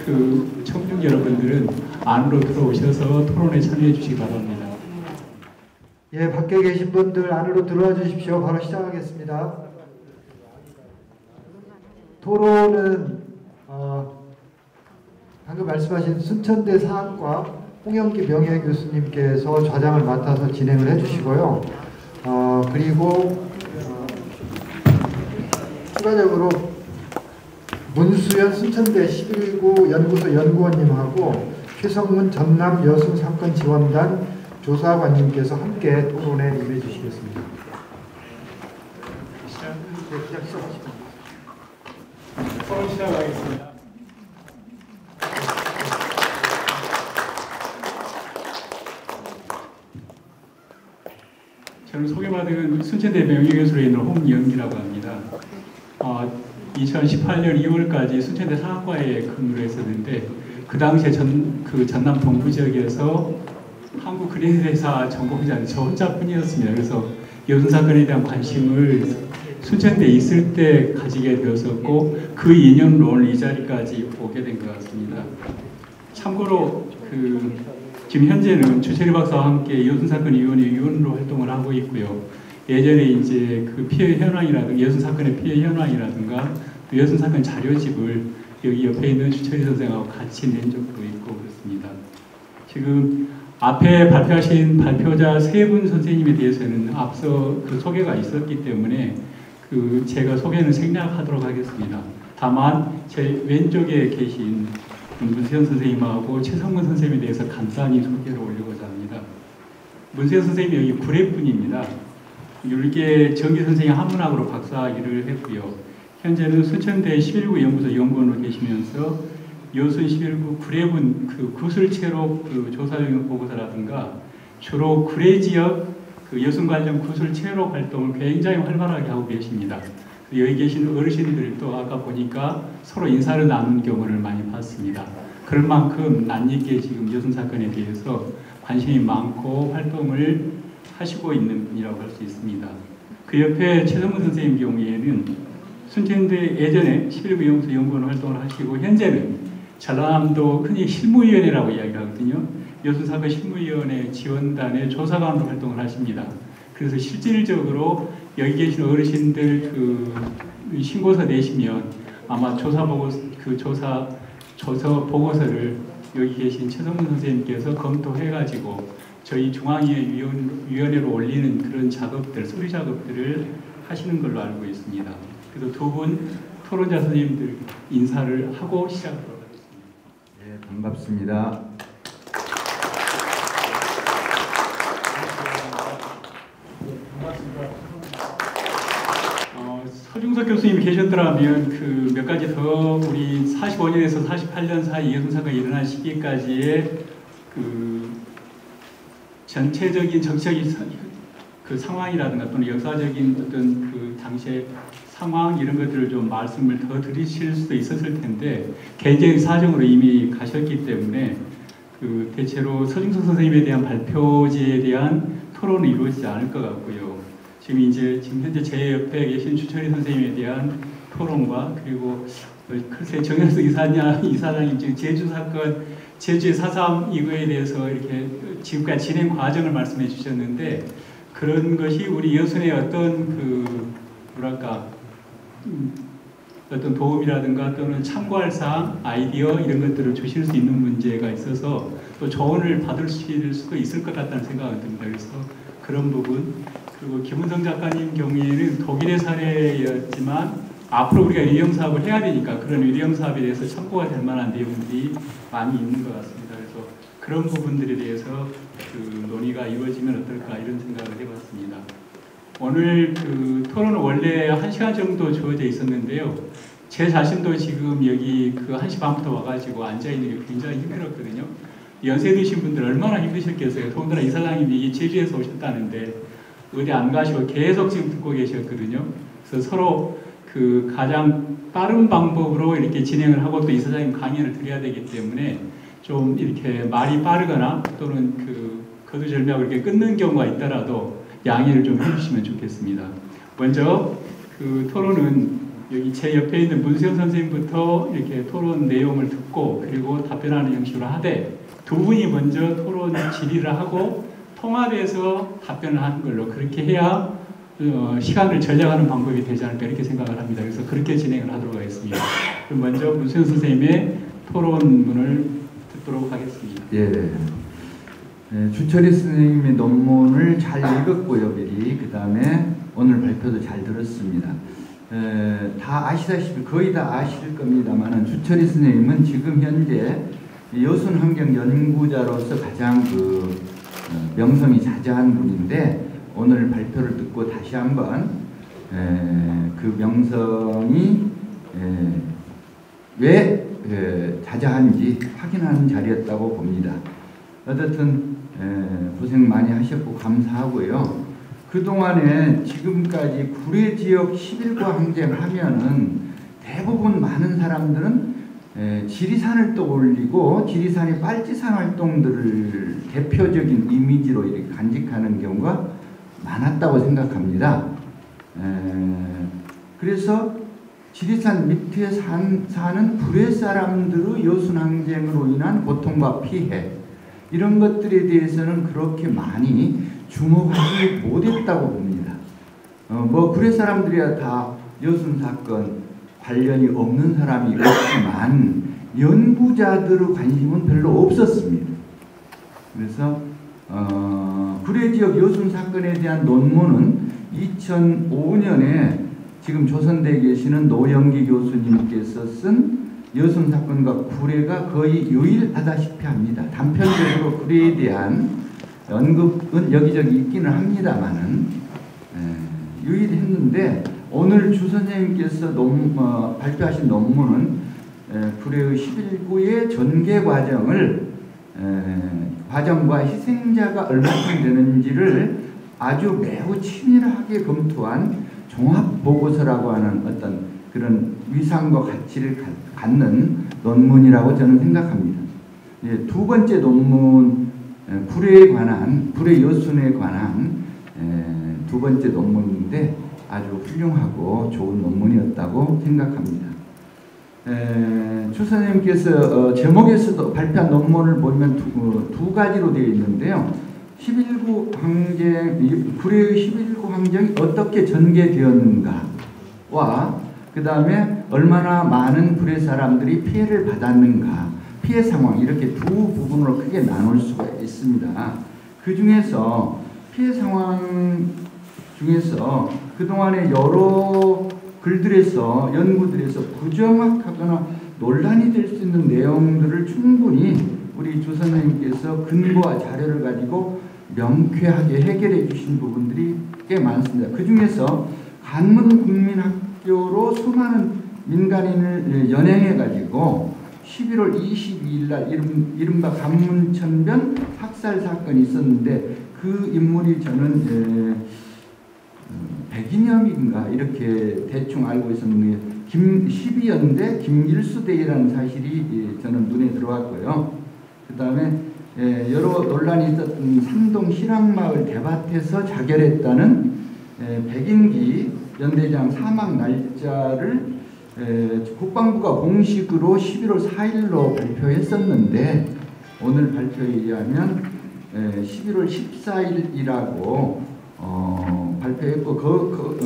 청중 여러분들은 안으로 들어오셔서 토론에 참여해 주시기 바랍니다. 예, 밖에 계신 분들 안으로 들어와 주십시오. 바로 시작하겠습니다. 토론은 방금 말씀하신 순천대 사학과 홍영기 명예교수님께서 좌장을 맡아서 진행을 해주시고요. 그리고 추가적으로 문수연 순천대 11구 연구소 연구원님하고 최성문 전남 여성사건지원단 조사관님께서 함께 토론에 임해 주시겠습니다. 토론 시작하겠습니다. 저는 소개받은 순천대 명예교수로 있는 홍영기라고 합니다. 2018년 2월까지 순천대 사학과에 근무를 했었는데 그 당시에 전남 동부 지역에서 한국 그레이드회사 전공자는 저 혼자뿐이었습니다. 그래서 여순 사건에 대한 관심을 순천대에 있을 때 가지게 되었었고 그 인연으로 오늘 이 자리까지 오게 된 것 같습니다. 참고로 지금 현재는 주철희 박사와 함께 여순 사건 위원회 위원으로 활동을 하고 있고요. 예전에 이제 그 피해 현황이라든가 여순 사건의 피해 현황이라든가 또 여순 사건 자료집을 여기 옆에 있는 주철희 선생하고 같이 낸 적도 있고 그렇습니다. 지금 앞에 발표하신 발표자 세 분 선생님에 대해서는 앞서 소개가 있었기 때문에 제가 소개는 생략하도록 하겠습니다. 다만 제 왼쪽에 계신 문세현 선생님하고 최성문 선생님에 대해서 간단히 소개를 올리고자 합니다. 문세현 선생님이 여기 구례분입니다. 율계 전기 선생님 한문학으로 박사 일을 했고요. 현재는 순천대 11구 연구소 연구원으로 계시면서 여순 11구 구례분 구슬체록 조사용 보고서라든가 주로 구례 지역 여순 관련 구슬체록 활동을 굉장히 활발하게 하고 계십니다. 여기 계신 어르신들도 아까 보니까 서로 인사를 나누는 경우를 많이 봤습니다. 그럴 만큼 낯익게 지금 여순 사건에 대해서 관심이 많고 활동을 하시고 있는 분이라고 할 수 있습니다. 그 옆에 최성문 선생님 경우에는 순천대 예전에 11구 연구소 연구원 활동을 하시고 현재는 전라남도 흔히 실무위원회라고 이야기하거든요. 여순 사건 실무위원회 지원단의 조사관으로 활동을 하십니다. 그래서 실질적으로 여기 계신 어르신들 신고서 내시면 아마 조사 보고서를 여기 계신 최성문 선생님께서 검토해가지고 저희 중앙위원회로 올리는 그런 작업들, 서류 작업들을 하시는 걸로 알고 있습니다. 그래서 두 분 토론자 선생님들 인사를 하고 시작하도록 하겠습니다. 네, 반갑습니다. 서중석 교수님이 계셨더라면 몇 가지 더 우리 45년에서 48년 사이 여순 사건이 일어난 시기까지의 전체적인 정치적인 상황이라든가 또는 역사적인 어떤 당시의 상황 이런 것들을 좀 말씀을 더 드리실 수도 있었을 텐데 개인적인 사정으로 이미 가셨기 때문에 대체로 서중석 선생님에 대한 발표지에 대한 토론은 이루어지지 않을 것 같고요. 지금 현재 제 옆에 계신 주철희 선생님에 대한 토론과 그리고 글쎄 정현석 이사장님 지금 제주 사건 제주의 4.3 이거에 대해서 이렇게 지금까지 진행 과정을 말씀해 주셨는데 그런 것이 우리 여순의 어떤 어떤 도움이라든가 또는 참고할 사항, 아이디어 이런 것들을 주실 수 있는 문제가 있어서 또 조언을 받을 수도 있을 것 같다는 생각이 듭니다. 그래서 그런 부분 그리고 김은성 작가님 경우에는 독일의 사례였지만 앞으로 우리가 유형 사업을 해야 되니까 그런 유형 사업에 대해서 참고가 될 만한 내용들이 많이 있는 것 같습니다. 그래서 그런 부분들에 대해서 논의가 이루어지면 어떨까 이런 생각을 해봤습니다. 오늘 토론은 원래 1시간 정도 주어져 있었는데요. 제 자신도 지금 여기 1시 반부터 와가지고 앉아있는 게 굉장히 힘들었거든요. 연세 드신 분들 얼마나 힘드셨겠어요. 더군다나 이사장님이 제주에서 오셨다는데 어디 안 가시고 계속 지금 듣고 계셨거든요. 그래서 서로 가장 빠른 방법으로 이렇게 진행을 하고 또 이사장님 강연을 드려야 되기 때문에 좀 이렇게 말이 빠르거나 또는 거두절미하고 이렇게 끊는 경우가 있더라도 양해를 좀 해주시면 좋겠습니다. 먼저 토론은 여기 제 옆에 있는 문수영 선생님부터 이렇게 토론 내용을 듣고 그리고 답변하는 형식으로 하되 두 분이 먼저 토론 질의를 하고 통합해서 답변을 하는 걸로 그렇게 해야 시간을 절약하는 방법이 되지 않을까 이렇게 생각을 합니다. 그래서 그렇게 진행을 하도록 하겠습니다. 그럼 먼저 문수영 선생님의 토론문을 듣도록 하겠습니다. 예. 주철희 선생님의 논문을 잘 읽었고요, 미리. 그 다음에 오늘 발표도 잘 들었습니다. 다 아시다시피 거의 다 아실 겁니다만 주철희 선생님은 지금 현재 여순 환경 연구자로서 가장 명성이 자자한 분인데 오늘 발표를 듣고 다시 한번 그 명성이 왜 자자한지 확인하는 자리였다고 봅니다. 어쨌든 고생 많이 하셨고 감사하고요. 그동안에 지금까지 구례 지역 11구 항쟁 하면은 대부분 많은 사람들은 지리산을 떠올리고 지리산의 빨치산 활동들을 대표적인 이미지로 이렇게 간직하는 경우가 많았다고 생각합니다. 그래서 지리산 밑에 사는 구례 사람들의 여순항쟁으로 인한 고통과 피해 이런 것들에 대해서는 그렇게 많이 주목하지 못했다고 봅니다. 뭐 구례 사람들이야 다 여순 사건 관련이 없는 사람이 있지만 연구자들의 관심은 별로 없었습니다. 그래서 구례 지역 여순 사건에 대한 논문은 2005년에 지금 조선대에 계시는 노영기 교수님께서 쓴 여순 사건과 구례가 거의 유일하다시피 합니다. 단편적으로 구례에 대한 언급은 여기저기 있기는 합니다만은 유일했는데 오늘 주 선생님께서 발표하신 논문은 구례의 11구의 전개 과정과 희생자가 얼마큼 되는지를 아주 매우 치밀하게 검토한 종합보고서라고 하는 어떤 그런 위상과 가치를 갖는 논문이라고 저는 생각합니다. 두 번째 논문 구례에 관한 구례 여순에 관한 두 번째 논문인데 아주 훌륭하고 좋은 논문이었다고 생각합니다. 주 선생님께서 제목에서도 발표한 논문을 보면 두 가지로 되어 있는데요. 11구 항쟁, 구례의 11구 항쟁이 어떻게 전개되었는가와 그 다음에 얼마나 많은 구례 사람들이 피해를 받았는가, 피해 상황 이렇게 두 부분으로 크게 나눌 수가 있습니다. 그 중에서 피해 상황 중에서 그동안에 여러 글들에서 연구들에서 부정확하거나 논란이 될 수 있는 내용들을 충분히 우리 주 선생님께서 근거와 자료를 가지고 명쾌하게 해결해 주신 부분들이 꽤 많습니다. 그 중에서 간문국민학교로 수많은 민간인을 연행해 가지고 11월 22일 날 이른바 간문천변 학살 사건이 있었는데 그 인물이 저는 백인염인가 이렇게 대충 알고 있었는데 12연대 김일수대라는 사실이 저는 눈에 들어왔고요. 그 다음에 여러 논란이 있었던 상동 실황마을 대밭에서 자결했다는 백인기 연대장 사망 날짜를 국방부가 공식으로 11월 4일로 발표했었는데 오늘 발표에 의하면 11월 14일이라고 발표했고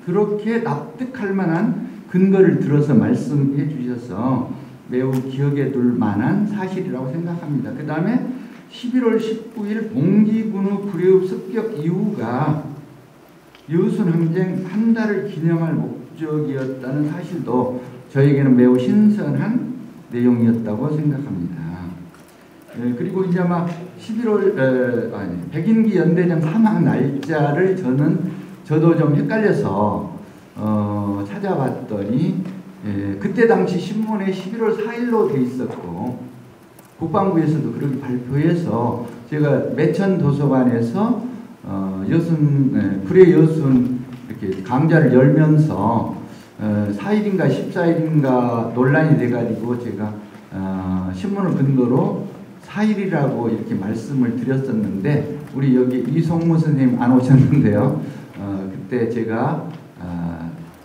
그렇게 납득할 만한 근거를 들어서 말씀해 주셔서 매우 기억에 둘 만한 사실이라고 생각합니다. 그 다음에 11월 19일 봉기군의 구례읍 습격 이후가 여순항쟁 한 달을 기념할 목적이었다는 사실도 저에게는 매우 신선한 내용이었다고 생각합니다. 그리고 이제 아마 11월 백인기 연대장 사망 날짜를 저도 좀 헷갈려서 찾아봤더니 그때 당시 신문에 11월 4일로 돼 있었고 국방부에서도 그렇게 발표해서 제가 매천 도서관에서 구례 여순 이렇게 강좌를 열면서 4일인가 14일인가 논란이 돼가지고 제가 신문을 근거로 4일이라고 이렇게 말씀을 드렸었는데 우리 여기 이송무 선생님 안 오셨는데요. 그때 제가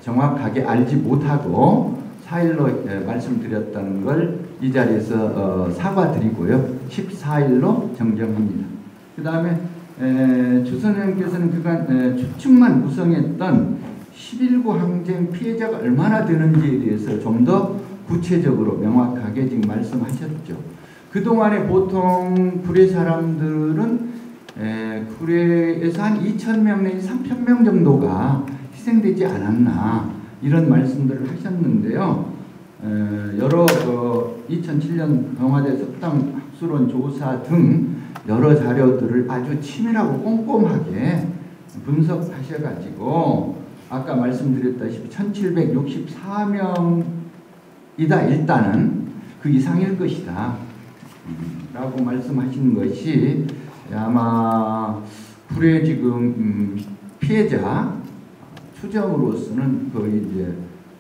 정확하게 알지 못하고 4일로 말씀드렸다는 걸 이 자리에서 사과드리고요. 14일로 정정합니다. 그 다음에 주 선생님께서는 그간 추측만 구성했던 11구 항쟁 피해자가 얼마나 되는지에 대해서 좀 더 구체적으로 명확하게 지금 말씀하셨죠. 그동안에 보통 구례 사람들은 구례에서 한 2,000명 내지 3,000명 정도가 희생되지 않았나 이런 말씀들을 하셨는데요. 여러 2007년 청와대 석당 학술원 조사 등 여러 자료들을 아주 치밀하고 꼼꼼하게 분석하셔가지고 아까 말씀드렸다시피 1764명이다 일단은 그 이상일 것이다 라고 말씀하신 것이 아마 구례 지금 피해자 추정으로서는 거의 이제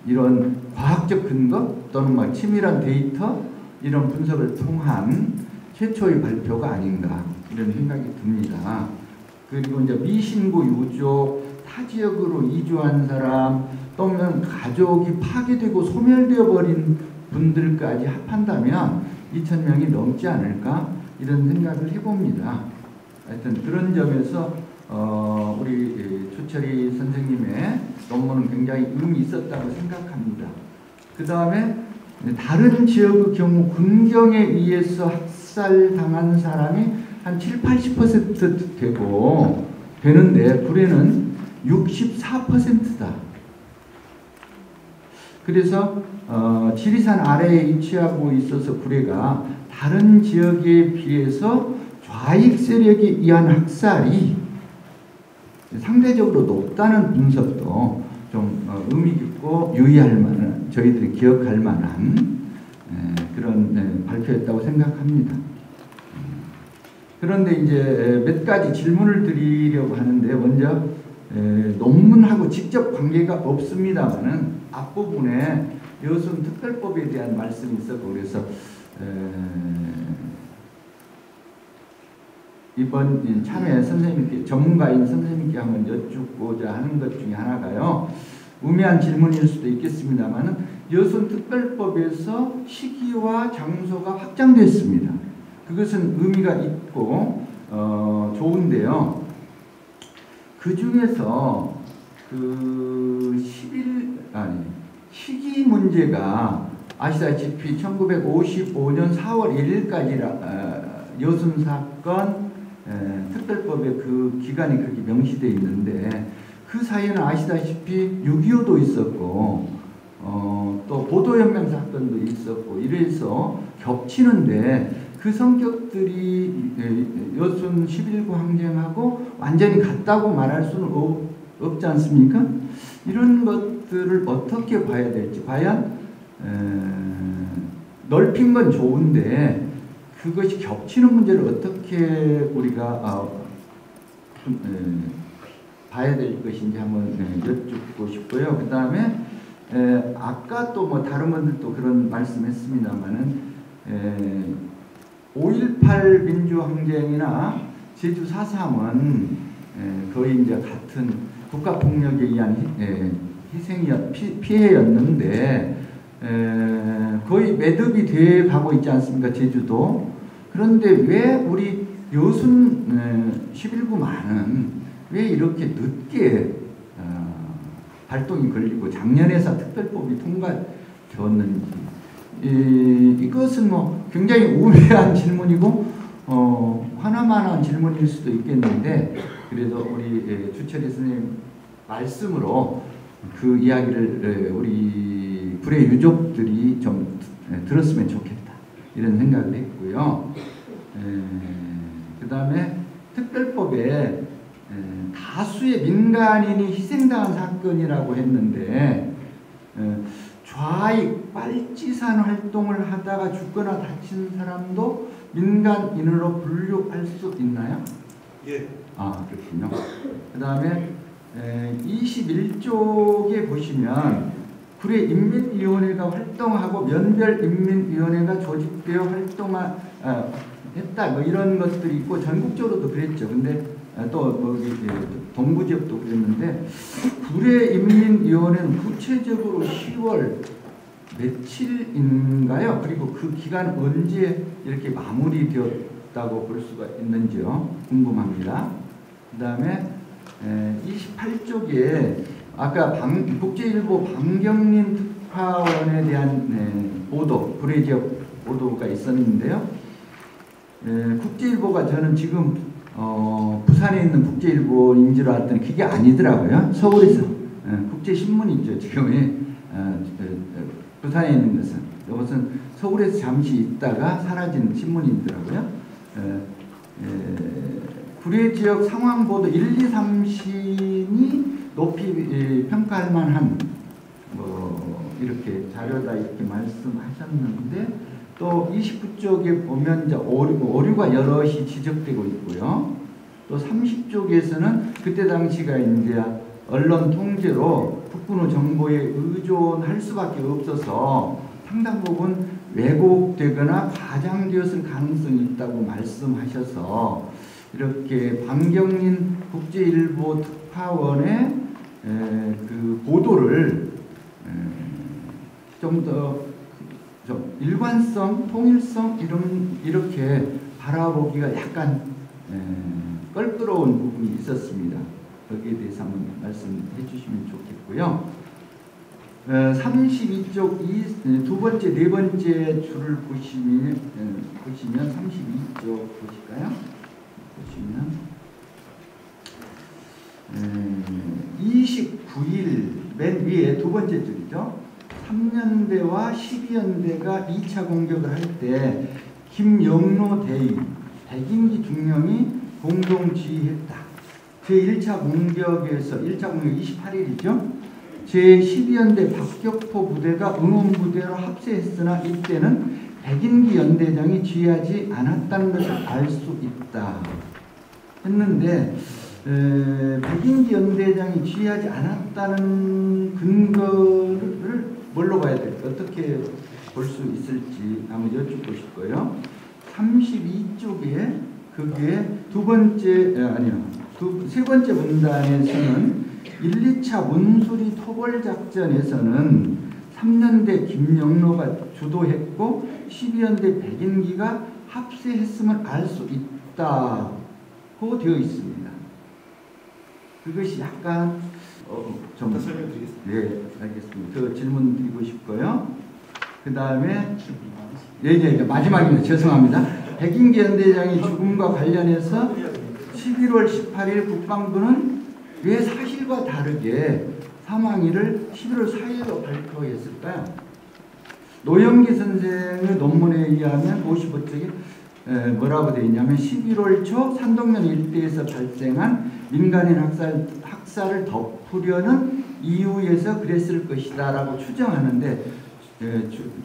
이런 과학적 근거 또는 막 치밀한 데이터 이런 분석을 통한 최초의 발표가 아닌가 이런 생각이 듭니다. 그리고 이제 미신고 유족, 타 지역으로 이주한 사람 또는 가족이 파괴되고 소멸되어 버린 분들까지 합한다면 2,000명이 넘지 않을까 이런 생각을 해봅니다. 하여튼 그런 점에서 우리 추철희 선생님의 논문은 굉장히 의미 있었다고 생각합니다. 그 다음에 다른 지역의 경우 군경에 의해서 학살당한 사람이 한 70~80% 되는데 구례는 64%다. 그래서 지리산 아래에 위치하고 있어서 구례가 다른 지역에 비해서 좌익 세력에 의한 학살이 상대적으로 높다는 분석도 좀 의미 깊고 유의할 만한 저희들이 기억할 만한 그런 발표였다고 생각합니다. 그런데 이제 몇 가지 질문을 드리려고 하는데 먼저 논문하고 직접 관계가 없습니다만은 앞부분에 여순 특별법에 대한 말씀이 있었고 그래서 이번 참여 선생님께 전문가인 선생님께 한번 여쭙고자 하는 것 중에 하나가요. 우매한 질문일 수도 있겠습니다만은 여순 특별법에서 시기와 장소가 확장됐습니다. 그것은 의미가 있고 좋은데요. 그 중에서 그 시기 문제가 아시다시피 1955년 4월 1일까지라 여순 사건 특별법에 그 기간이 그렇게 명시되어 있는데 그 사이에는 아시다시피 6.25도 있었고 또 보도연맹 사건도 있었고 이래서 겹치는데 그 성격들이 여순 11구 항쟁하고 완전히 같다고 말할 수는 없지 않습니까? 이런 것들을 어떻게 봐야 될지 과연 넓힌 건 좋은데 그것이 겹치는 문제를 어떻게 우리가 봐야 될 것인지 한번 여쭙고 싶고요. 그 다음에 아까 또 뭐 다른 분들도 그런 말씀했습니다만은 5.18 민주항쟁이나 제주 4.3은 거의 이제 같은 국가폭력에 의한 피해였는데 거의 매듭이 돼 가고 있지 않습니까? 제주도. 그런데 왜 우리 여순 11구만은 왜 이렇게 늦게 발동이 걸리고 작년에서 특별법이 통과되었는지 이것은 뭐 굉장히 우매한 질문이고 하나만한 질문일 수도 있겠는데 그래도 우리 주철희 선생님 말씀으로 그 이야기를 우리 구례 유족들이 좀 들었으면 좋겠다 이런 생각을 했고요. 그 다음에 특별법에 다수의 민간인이 희생당한 사건이라고 했는데 좌익 빨치산 활동을 하다가 죽거나 다친 사람도 민간인으로 분류할 수 있나요? 예. 아 그렇군요. 그 다음에 21쪽에 보시면 구례 인민위원회가 활동하고 면별인민위원회가 조직되어 활동했다 뭐 이런 것들이 있고 전국적으로도 그랬죠. 근데 또 동부 지역도 그랬는데 구례인민위원회는 구체적으로 10월 며칠인가요? 그리고 그 기간 언제 이렇게 마무리되었다고 볼 수가 있는지요? 궁금합니다. 그 다음에 28쪽에 아까 국제일보 방경린 특파원에 대한 보도, 구례 지역 보도가 있었는데요. 국제일보가 저는 지금 부산에 있는 국제일보인 줄 알았더니 그게 아니더라고요. 서울에서 국제신문이죠. 지금 부산에 있는 것은 이것은 서울에서 잠시 있다가 사라진 신문이더라고요. 구례 지역 상황 보도 1, 2, 3신이 높이 평가할 만한 이렇게 자료다 이렇게 말씀하셨는데 또 29쪽에 보면 이제 오류가 여럿이 지적되고 있고요. 또 30쪽에서는 그때 당시가 이제 언론 통제로 북군의 정보에 의존할 수밖에 없어서 상당 부분 왜곡되거나 과장되었을 가능성이 있다고 말씀하셔서 이렇게 방경린 국제일보 특파원의 그 보도를 좀 더 일관성, 통일성 이렇게 바라보기가 약간 껄끄러운 부분이 있었습니다. 거기에 대해서 한번 말씀해 주시면 좋겠고요. 32쪽 두 번째, 네 번째 줄을 보시면 32쪽 보실까요? 보시면 29일 맨 위에 두 번째 줄이죠. 3년대와 12연대가 2차 공격을 할 때 김영로 대위, 백인기 중령이 공동 지휘했다. 제1차 공격에서 1차 공격 28일이죠. 제12연대 박격포 부대가 응원부대로 합세했으나 이때는 백인기 연대장이 지휘하지 않았다는 것을 알 수 있다 했는데 백인기 연대장이 지휘하지 않았다는 근거를 뭘로 봐야 될까? 어떻게 볼 수 있을지 한번 여쭙고 싶고요. 32쪽에 그게 세 번째 문단에서는 1, 2차 문수리 토벌 작전에서는 3년대 김영로가 주도했고 12연대 백인기가 합세했음을 알 수 있다고 되어 있습니다. 그것이 약간 좀 설명드리겠습니다. 네, 알겠습니다. 그 질문 드리고 싶고요. 그 다음에 마지막입니다. 죄송합니다. 백인기 연대장의 죽음과 관련해서 11월 18일 국방부는 왜 사실과 다르게 사망일을 11월 4일로 발표했을까요? 노영기 선생의 논문에 의하면 55쪽에 뭐라고 되어 있냐면 11월 초 산동면 일대에서 발생한 민간인 학살을 덮으려는 이유에서 그랬을 것이다 라고 추정하는데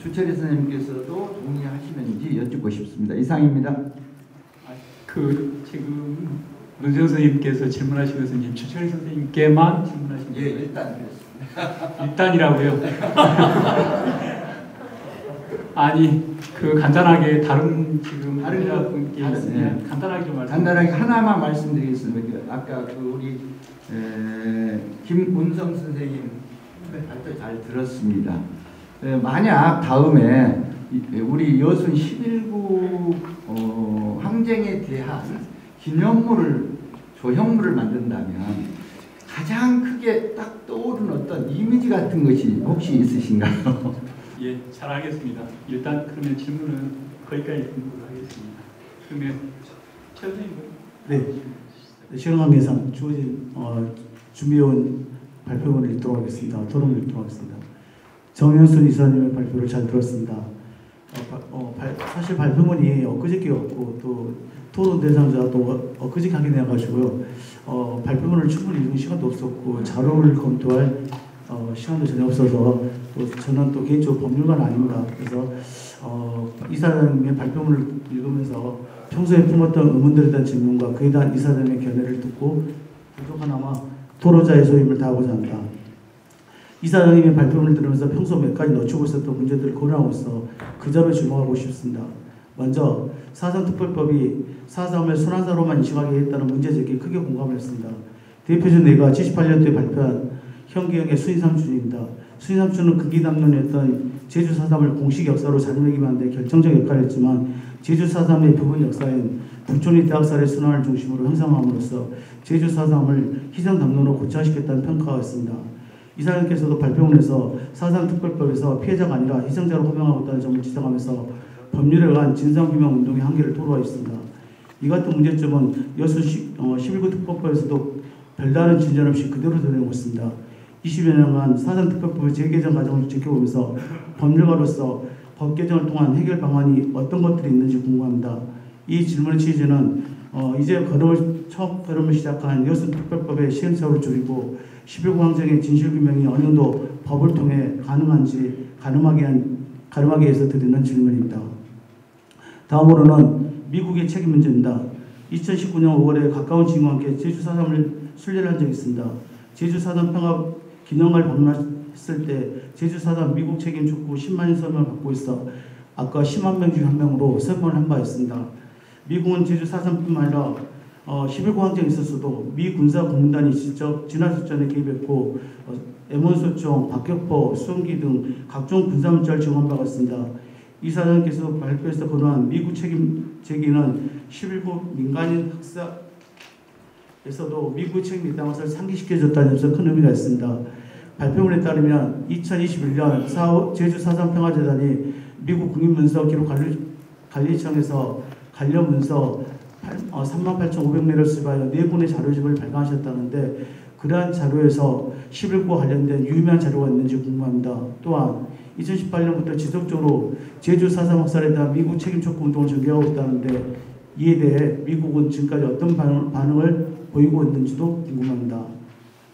주철희 선생님께서도 동의하시는지 여쭙고 싶습니다. 이상입니다. 지금 문세영 선생님께서 질문하신 것은 주철희 선생님께만 질문하신 거예요? 예, 일단 그렇습니다. 일단이라고요? 아니 간단하게 다른 분께 있으면 간단하게 좀 말씀. 간단하게 하나만 말씀드리겠습니다. 아까 우리 김문성 선생님 발표 잘 들었습니다. 만약 다음에 우리 여순 11구 항쟁에 대한 기념물을 조형물을 만든다면 가장 크게 딱 떠오르는 어떤 이미지 같은 것이 혹시 있으신가요? 예, 잘 알겠습니다. 일단 그러면 질문은 거기까지 듣도록 하겠습니다. 그러면 최 선생님. 네, 실험함에서 주어진 준비해온 발표문을 읽도록 하겠습니다. 토론을 읽도록 하겠습니다. 정현순 이사님의 발표를 잘 들었습니다. 사실 발표문이 엊그저께였고 또 토론 대상자도 엊그저께 확인해가지고요. 발표문을 충분히 읽은 시간도 없었고 자료를 검토할 시간도 전혀 없어서 또 저는 또 개인적으로 법률가는 아닙니다. 그래서 이사장님의 발표문을 읽으면서 평소에 품었던 의문들에 대한 질문과 그에 대한 이사장님의 견해를 듣고 부족하나마 토론자의 소임을 다하고자 합니다. 이사장님의 발표문을 들으면서 평소 몇 가지 놓치고 있었던 문제들을 고려하고 있어 그 점에 주목하고 싶습니다. 먼저 사전특별법이 4.3을 순환사로만 인식하게 했다는 문제제기에 크게 공감을 했습니다. 대표적 예가 78년도에 발표한 현기영의 순위삼춘입니다. 순위삼춘은 극기 담론이었던 제주 4.3을 공식 역사로 자리매김하는 데 결정적 역할을 했지만 제주 4.3의 부분 역사인 부촌리 대학살의 순환을 중심으로 형성함으로써 제주 4.3을 희생 담론으로 고착시켰다는 평가가 있습니다. 이사장께서도 발표문에서 4.3 특별법에서 피해자가 아니라 희생자로 호명하고 있다는 점을 지적하면서 법률에 의한 진상규명 운동의 한계를 토로하였습니다. 이 같은 문제점은 여수 11구 특별법에서도 별다른 진전 없이 그대로 드러내고 있습니다. 20여 년간 4.3 특별법의 재개정 과정을 지켜보면서 법률가로서 법 개정을 통한 해결 방안이 어떤 것들이 있는지 궁금합니다. 이 질문의 취지는 이제 처음 걸음을 시작한 여수 특별법의 시행착오를 줄이고 11구 항쟁의 진실규명이 어느 정도 법을 통해 가능한지 가능하게 해서 드리는 질문입니다. 다음으로는 미국의 책임 문제입니다. 2019년 5월에 가까운 지인과 함께 제주 4.3을 순례를 한 적이 있습니다. 제주 4.3 평화 기념관을 방문했을 때 제주 4.3 미국 책임 촉구 10만인 서명을 받고 있어 아까 10만 명 중 한 명으로 서명을 한 바 있습니다. 미국은 제주 4.3뿐만 아니라 11구 항쟁에 있었어도 미 군사 공단이 직접 진화작전에 개입했고 M1소총, 박격포, 수송기 등 각종 군사문자를 지원한 바가 있습니다. 이 사장께서 발표에서 거론한 미국 책임 제기는 11구 민간인 학사에서도 미국 책임이 있다는 것을 상기시켜줬다는 점에서 큰 의미가 있습니다. 발표문에 따르면 2021년 제주 4.3 평화재단이 미국 국립문서 기록관리청에서 관련 문서 38,500매를 수집하여 4권의 자료집을 발간하셨다는데 그러한 자료에서 11구와 관련된 유의미한 자료가 있는지 궁금합니다. 또한 2018년부터 지속적으로 제주 4.3 학살에 대한 미국 책임 촉구 운동을 전개하고 있다는데 이에 대해 미국은 지금까지 어떤 반응을 보이고 있는지도 궁금합니다.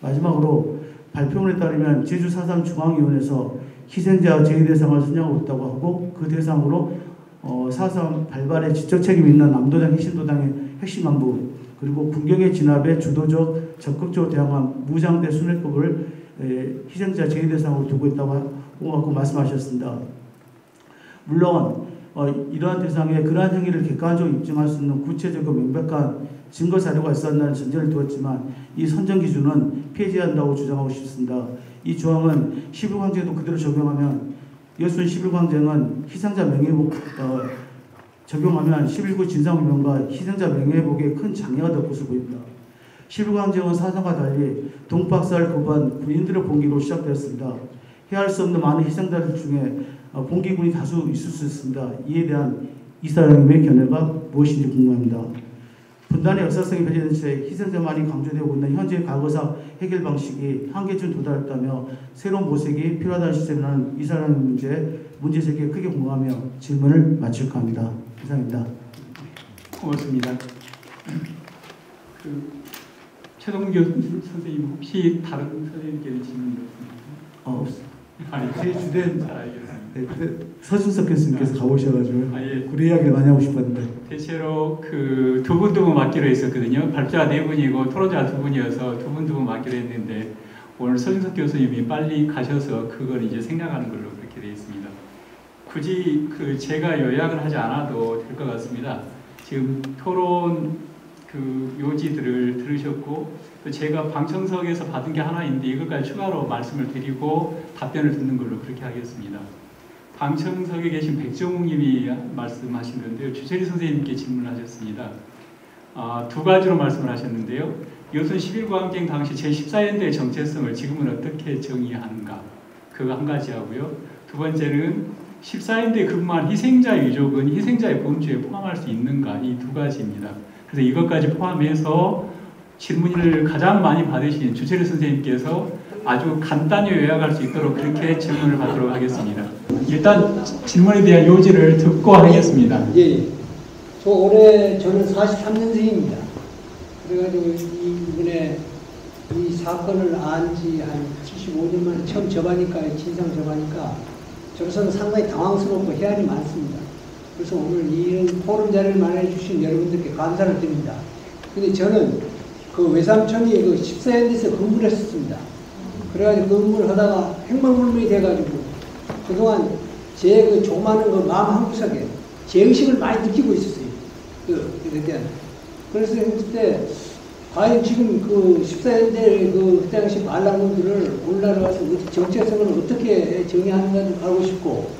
마지막으로 발표문에 따르면 제주 4.3 중앙위원회에서 희생자 재해 대상을 선정하고 있다고 하고 그 대상으로 4.3 발발에 지적 책임이 있는 남도당 핵심도당의 핵심 간부 그리고 군경의 진압에 주도적 적극적으로 대항한 무장대 순회급을 희생자 재해 대상으로 두고 있다고 말씀하셨습니다. 물론 이러한 대상에 그러한 행위를 객관적으로 입증할 수 있는 구체적이고 명백한 증거 자료가 있었다는 전제를 두었지만 이 선정 기준은 폐지한다고 주장하고 싶습니다. 이 조항은 11구 항쟁에도 그대로 적용하면 여순 11구 항쟁은 희생자 명예회복 적용하면 11구 진상규명과 희생자 명예회복에 큰 장애가 될 것으로 보입니다. 11구 항쟁은 4.3과 달리 동북학살 거부한 군인들의 봉기로 시작되었습니다. 헤아릴 수 없는 많은 희생자들 중에 봉기군이 다수 있을 수 있습니다. 이에 대한 이사장님의 견해가 무엇인지 궁금합니다. 분단의 역사성이 배제된 채 희생자만이 강조되고 있는 현재의 과거사 해결 방식이 한계점 도달했다며 새로운 모색이 필요하다는 시점이라는 이사장님 문제 제기에 크게 공감하며 질문을 마칠까 합니다. 이상입니다. 고맙습니다. 최동규 선생님 혹시 다른 선생님께는 질문이 없습니까? 없습니다. 아니, 제 주된 잘 알겠습니다. 네, 서준석 교수님께서 가보셔가지고 예. 우리 이야기를 많이 하고 싶었는데 대체로 두 분 맡기로 했었거든요. 발표자 4분이고 토론자 2분이어서 두 분 맡기로 했는데 오늘 서준석 교수님이 빨리 가셔서 그걸 이제 생략하는 걸로 그렇게 되어 있습니다. 굳이 제가 요약을 하지 않아도 될 것 같습니다. 지금 토론 요지들을 들으셨고 또 제가 방청석에서 받은 게 하나 있는데 이것까지 추가로 말씀을 드리고 답변을 듣는 걸로 그렇게 하겠습니다. 방청석에 계신 백정욱 님이 말씀하시는데요. 주철희 선생님께 질문하셨습니다. 두 가지로 말씀을 하셨는데요. 여순 11구 항쟁 당시 제14연대의 정체성을 지금은 어떻게 정의하는가? 그거 한 가지 하고요. 두 번째는 14연대에 근무한 희생자 유족은 희생자의 범주에 포함할 수 있는가? 이 두 가지입니다. 그래서 이것까지 포함해서 질문을 가장 많이 받으신 주철희 선생님께서 아주 간단히 요약할 수 있도록 그렇게 질문을 받도록 하겠습니다. 일단 질문에 대한 요지를 듣고 하겠습니다. 예. 저는 43년생입니다. 그래가지고 이번에 이 사건을 안 지 한 75년 만에 처음 접하니까, 진상 접하니까 저로서는 상당히 당황스럽고 해안이 많습니다. 그래서 오늘 이런 포럼 자리를 마련해 주신 여러분들께 감사를 드립니다. 근데 저는 외삼촌이 14연대에서 근무를 했었습니다. 그래가지고 근무를 하다가 행방불명이 돼가지고 그동안 제 조그마한 마음 한구석에 죄의식을 많이 느끼고 있었어요. 그래서 그때 과연 지금 그 14연대 그 당시 반란군들을 올라가서 정체성을 어떻게 정의하는가를 알고 싶고,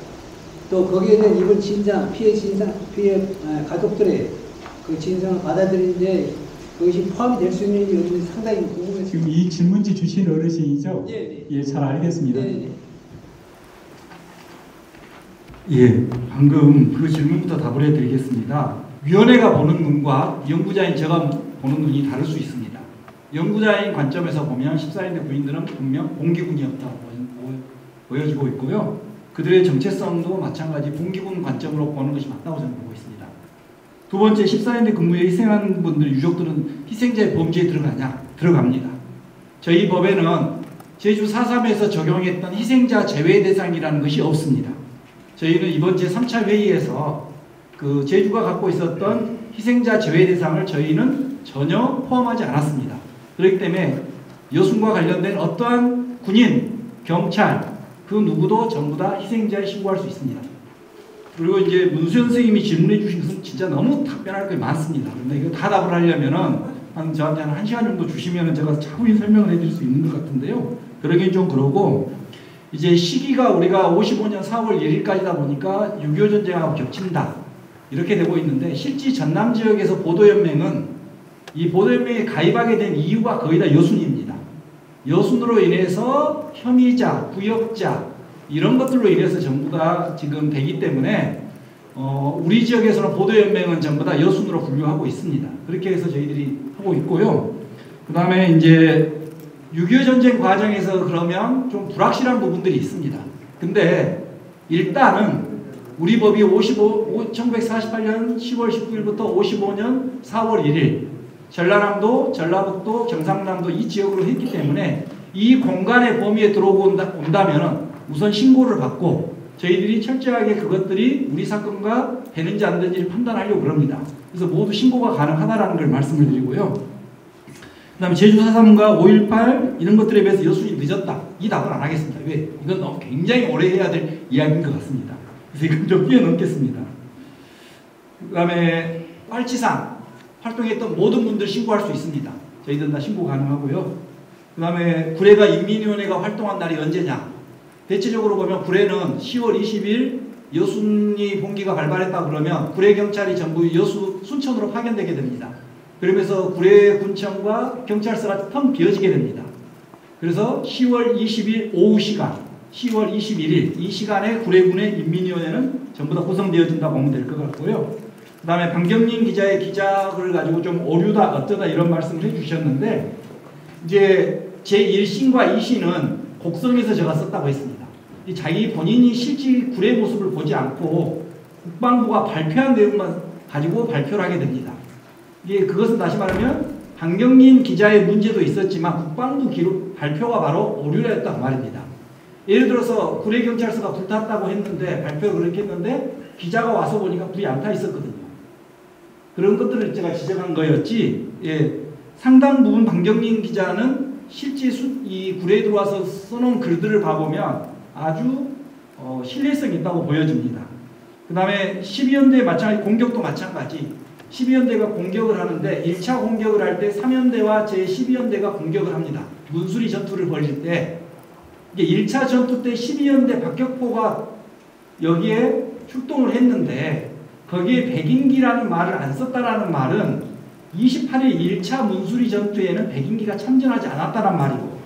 또 거기에 대한 이번 피해 가족들의 그 진상을 받아들이는데 그것이 포함이 될 수 있는지 없는지 상당히 궁금했습니다. 지금 이 질문지 주신 어르신이죠? 네. 예, 잘 알겠습니다. 네. 예, 방금 그 질문부터 답을 해드리겠습니다. 위원회가 보는 눈과 연구자인 제가 보는 눈이 다를 수 있습니다. 연구자인 관점에서 보면 14인대 군인들은 분명 봉기군이었다고 보여지고 있고요. 그들의 정체성도 마찬가지 봉기군 관점으로 보는 것이 맞다고 저는 보고 있습니다. 두 번째, 14인대 근무에 희생한 분들, 유족들은 희생자의 범죄에 들어갑니다. 저희 법에는 제주 4.3에서 적용했던 희생자 제외 대상이라는 것이 없습니다. 저희는 이번 제3차 회의에서 그 제주가 갖고 있었던 희생자 제외 대상을 저희는 전혀 포함하지 않았습니다. 그렇기 때문에 여순과 관련된 어떠한 군인, 경찰, 그 누구도 전부 다 희생자에 신고할 수 있습니다. 그리고 이제 문수현 선생님이 질문해 주신 것은 진짜 너무 답변할 게 많습니다. 그런데 이거 다 답을 하려면은 저한테 한 1시간 정도 주시면은 제가 차후히 설명을 해드릴 수 있는 것 같은데요. 그러긴 좀 그러고, 이제 시기가 우리가 55년 4월 1일까지다 보니까 6.25 전쟁하고 겹친다, 이렇게 되고 있는데, 실제 전남 지역에서 보도연맹은 이 보도연맹에 가입하게 된 이유가 거의 다 여순입니다. 여순으로 인해서 혐의자, 구역자 이런 것들로 인해서 전부 다 지금 되기 때문에 우리 지역에서는 보도연맹은 전부 다 여순으로 분류하고 있습니다. 그렇게 해서 저희들이 하고 있고요. 그 다음에 이제 6.25 전쟁 과정에서 그러면 좀 불확실한 부분들이 있습니다. 근데 일단은 우리 법이 1948년 10월 19일부터 55년 4월 1일 전라남도, 전라북도, 경상남도 이 지역으로 했기 때문에 이 공간의 범위에 들어온다면 우선 신고를 받고 저희들이 철저하게 그것들이 우리 사건과 되는지 안 되는지를 판단하려고 그럽니다. 그래서 모두 신고가 가능하다라는 걸 말씀을 드리고요. 그 다음에 제주 4.3과 5.18 이런 것들에 비해서 여순이 늦었다, 이 답은 안 하겠습니다. 왜? 이건 너무 굉장히 오래 해야 될 이야기인 것 같습니다. 그래서 이건 좀 뛰어넘겠습니다. 그 다음에 활치상 활동했던 모든 분들 신고할 수 있습니다. 저희들은 다 신고 가능하고요. 그 다음에 구례가 인민위원회가 활동한 날이 언제냐. 대체적으로 보면 구례는 10월 20일 여순이 봉기가 발발했다 그러면 구례경찰이 전부 여수 순천으로 파견되게 됩니다. 그러면서 구례군청과 경찰서가 텅 비어지게 됩니다. 그래서 10월 20일 오후 시간, 10월 21일 이 시간에 구례군의 인민위원회는 전부 다 구성되어진다고 보면 될 것 같고요. 그 다음에 방경림 기자의 기작을 가지고 좀 오류다 어쩌다 이런 말씀을 해주셨는데, 이제 제1신과 2신은 곡성에서 제가 썼다고 했습니다. 자기 본인이 실제 구례 모습을 보지 않고 국방부가 발표한 내용만 가지고 발표를 하게 됩니다. 이게 그것은 다시 말하면 방경림 기자의 문제도 있었지만 국방부 기록 발표가 바로 오류였단 말입니다. 예를 들어서 구례경찰서가 불탔다고 했는데 발표를 그렇게 했는데 기자가 와서 보니까 불이 안 타 있었거든요. 그런 것들을 제가 지적한 거였지, 예, 상당 부분 방경림 기자는 실제 이 구례에 들어와서 써놓은 글들을 봐보면 아주 신뢰성이 있다고 보여집니다. 그 다음에 12연대 마찬가지, 공격도 마찬가지. 12연대가 공격을 하는데 1차 공격을 할 때 3연대와 제12연대가 공격을 합니다. 문수리 전투를 벌일 때 이게 1차 전투 때 12연대 박격포가 여기에 출동을 했는데 거기에 백인기라는 말을 안 썼다라는 말은 28일 1차 문수리 전투에는 백인기가 참전하지 않았다는 말이고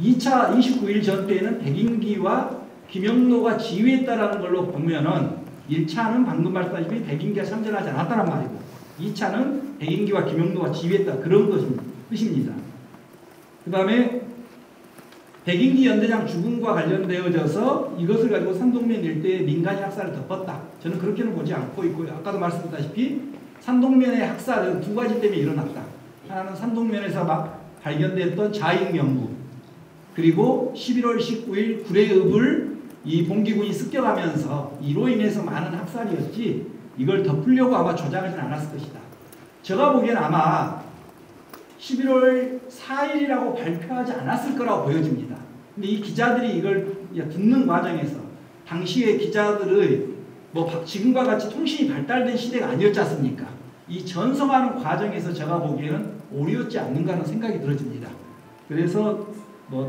2차 29일 전투에는 백인기와 김영로가 지휘했다라는 걸로 보면은 1차는 방금 말씀하신 백인기가 참전하지 않았다는 말이고 2차는 백인기와 김영로가 지휘했다, 그런 뜻입니다. 그 다음에 백인기 연대장 죽음과 관련되어져서 이것을 가지고 산동면 일대의 민간인 학살을 덮었다. 저는 그렇게는 보지 않고 있고요. 아까도 말씀드렸다시피 산동면의 학살은 두 가지 때문에 일어났다. 하나는 산동면에서 막 발견됐던 자익 연구, 그리고 11월 19일 구례읍을 이 봉기군이 습격하면서 이로 인해서 많은 학살이었지, 이걸 덮으려고 아마 조작하진 않았을 것이다. 제가 보기엔 아마 11월 4일이라고 발표하지 않았을 거라고 보여집니다. 근데 이 기자들이 이걸 듣는 과정에서 당시의 기자들의 지금과 같이 통신이 발달된 시대가 아니었지 않습니까? 이 전송하는 과정에서 제가 보기에는 오류였지 않는가 하는 생각이 들어집니다. 그래서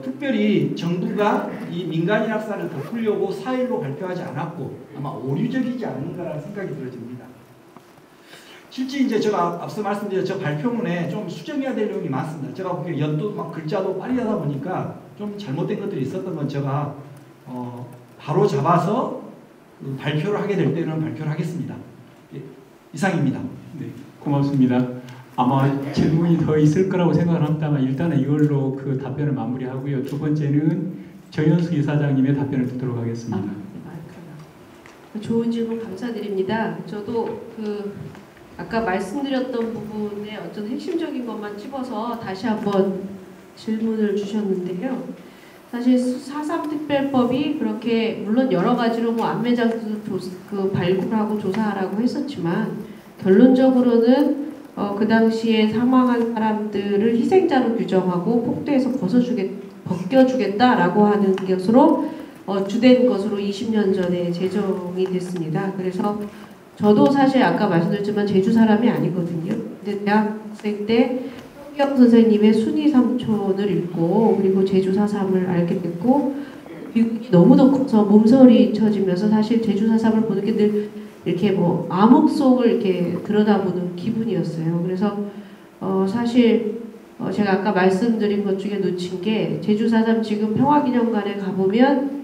특별히 정부가 이 민간인 학살을 덮으려고 4.15 발표하지 않았고 아마 오류적이지 않는가라는 생각이 들어집니다. 실제 이제 제가 앞서 말씀드린 저 발표문에 좀 수정해야 될 내용이 많습니다. 제가 보기에 연도 글자도 빨리 하다 보니까 좀 잘못된 것들이 있었던 건 제가 바로 잡아서 발표를 하게 될 때는 발표를 하겠습니다. 예, 이상입니다. 네, 고맙습니다. 아마 질문이 더 있을 거라고 생각을 합니다만 일단은 이걸로 그 답변을 마무리하고요. 두 번째는 정현숙 이사장님의 답변을 듣도록 하겠습니다. 좋은 질문 감사드립니다. 저도 아까 말씀드렸던 부분에 어떤 핵심적인 것만 찝어서 다시 한번 질문을 주셨는데요. 사실 4.3 특별법이 그렇게 물론 여러 가지로 안매장도 발굴하고 조사하라고 했었지만 결론적으로는 그 당시에 사망한 사람들을 희생자로 규정하고 폭도에서 벗겨주겠다라고 하는 것으로 주된 것으로 20년 전에 제정이 됐습니다. 그래서 저도 사실 아까 말씀드렸지만 제주 사람이 아니거든요. 근데 대학생 때 현경 선생님의 순위 삼촌을 읽고 그리고 제주 4.3을 알게 됐고 미국이 너무도 커서 몸서리 쳐지면서 사실 제주 4.3을 보는 게 늘 이렇게 암흑 속을 이렇게 들여다보는 기분이었어요. 그래서 사실 제가 아까 말씀드린 것 중에 놓친 게 제주 4.3 지금 평화기념관에 가보면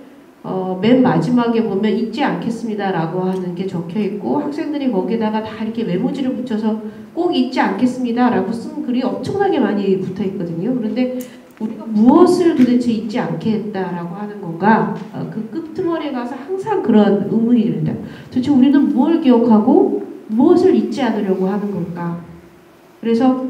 맨 마지막에 보면 잊지 않겠습니다라고 하는 게 적혀 있고 학생들이 거기에다가 다 이렇게 메모지를 붙여서 꼭 잊지 않겠습니다라고 쓴 글이 엄청나게 많이 붙어 있거든요. 그런데 우리가 무엇을 도대체 잊지 않겠다라고 하는 건가? 그 끄트머리에 가서 항상 그런 의문이 듭니다. 도대체 우리는 뭘 기억하고 무엇을 잊지 않으려고 하는 건가? 그래서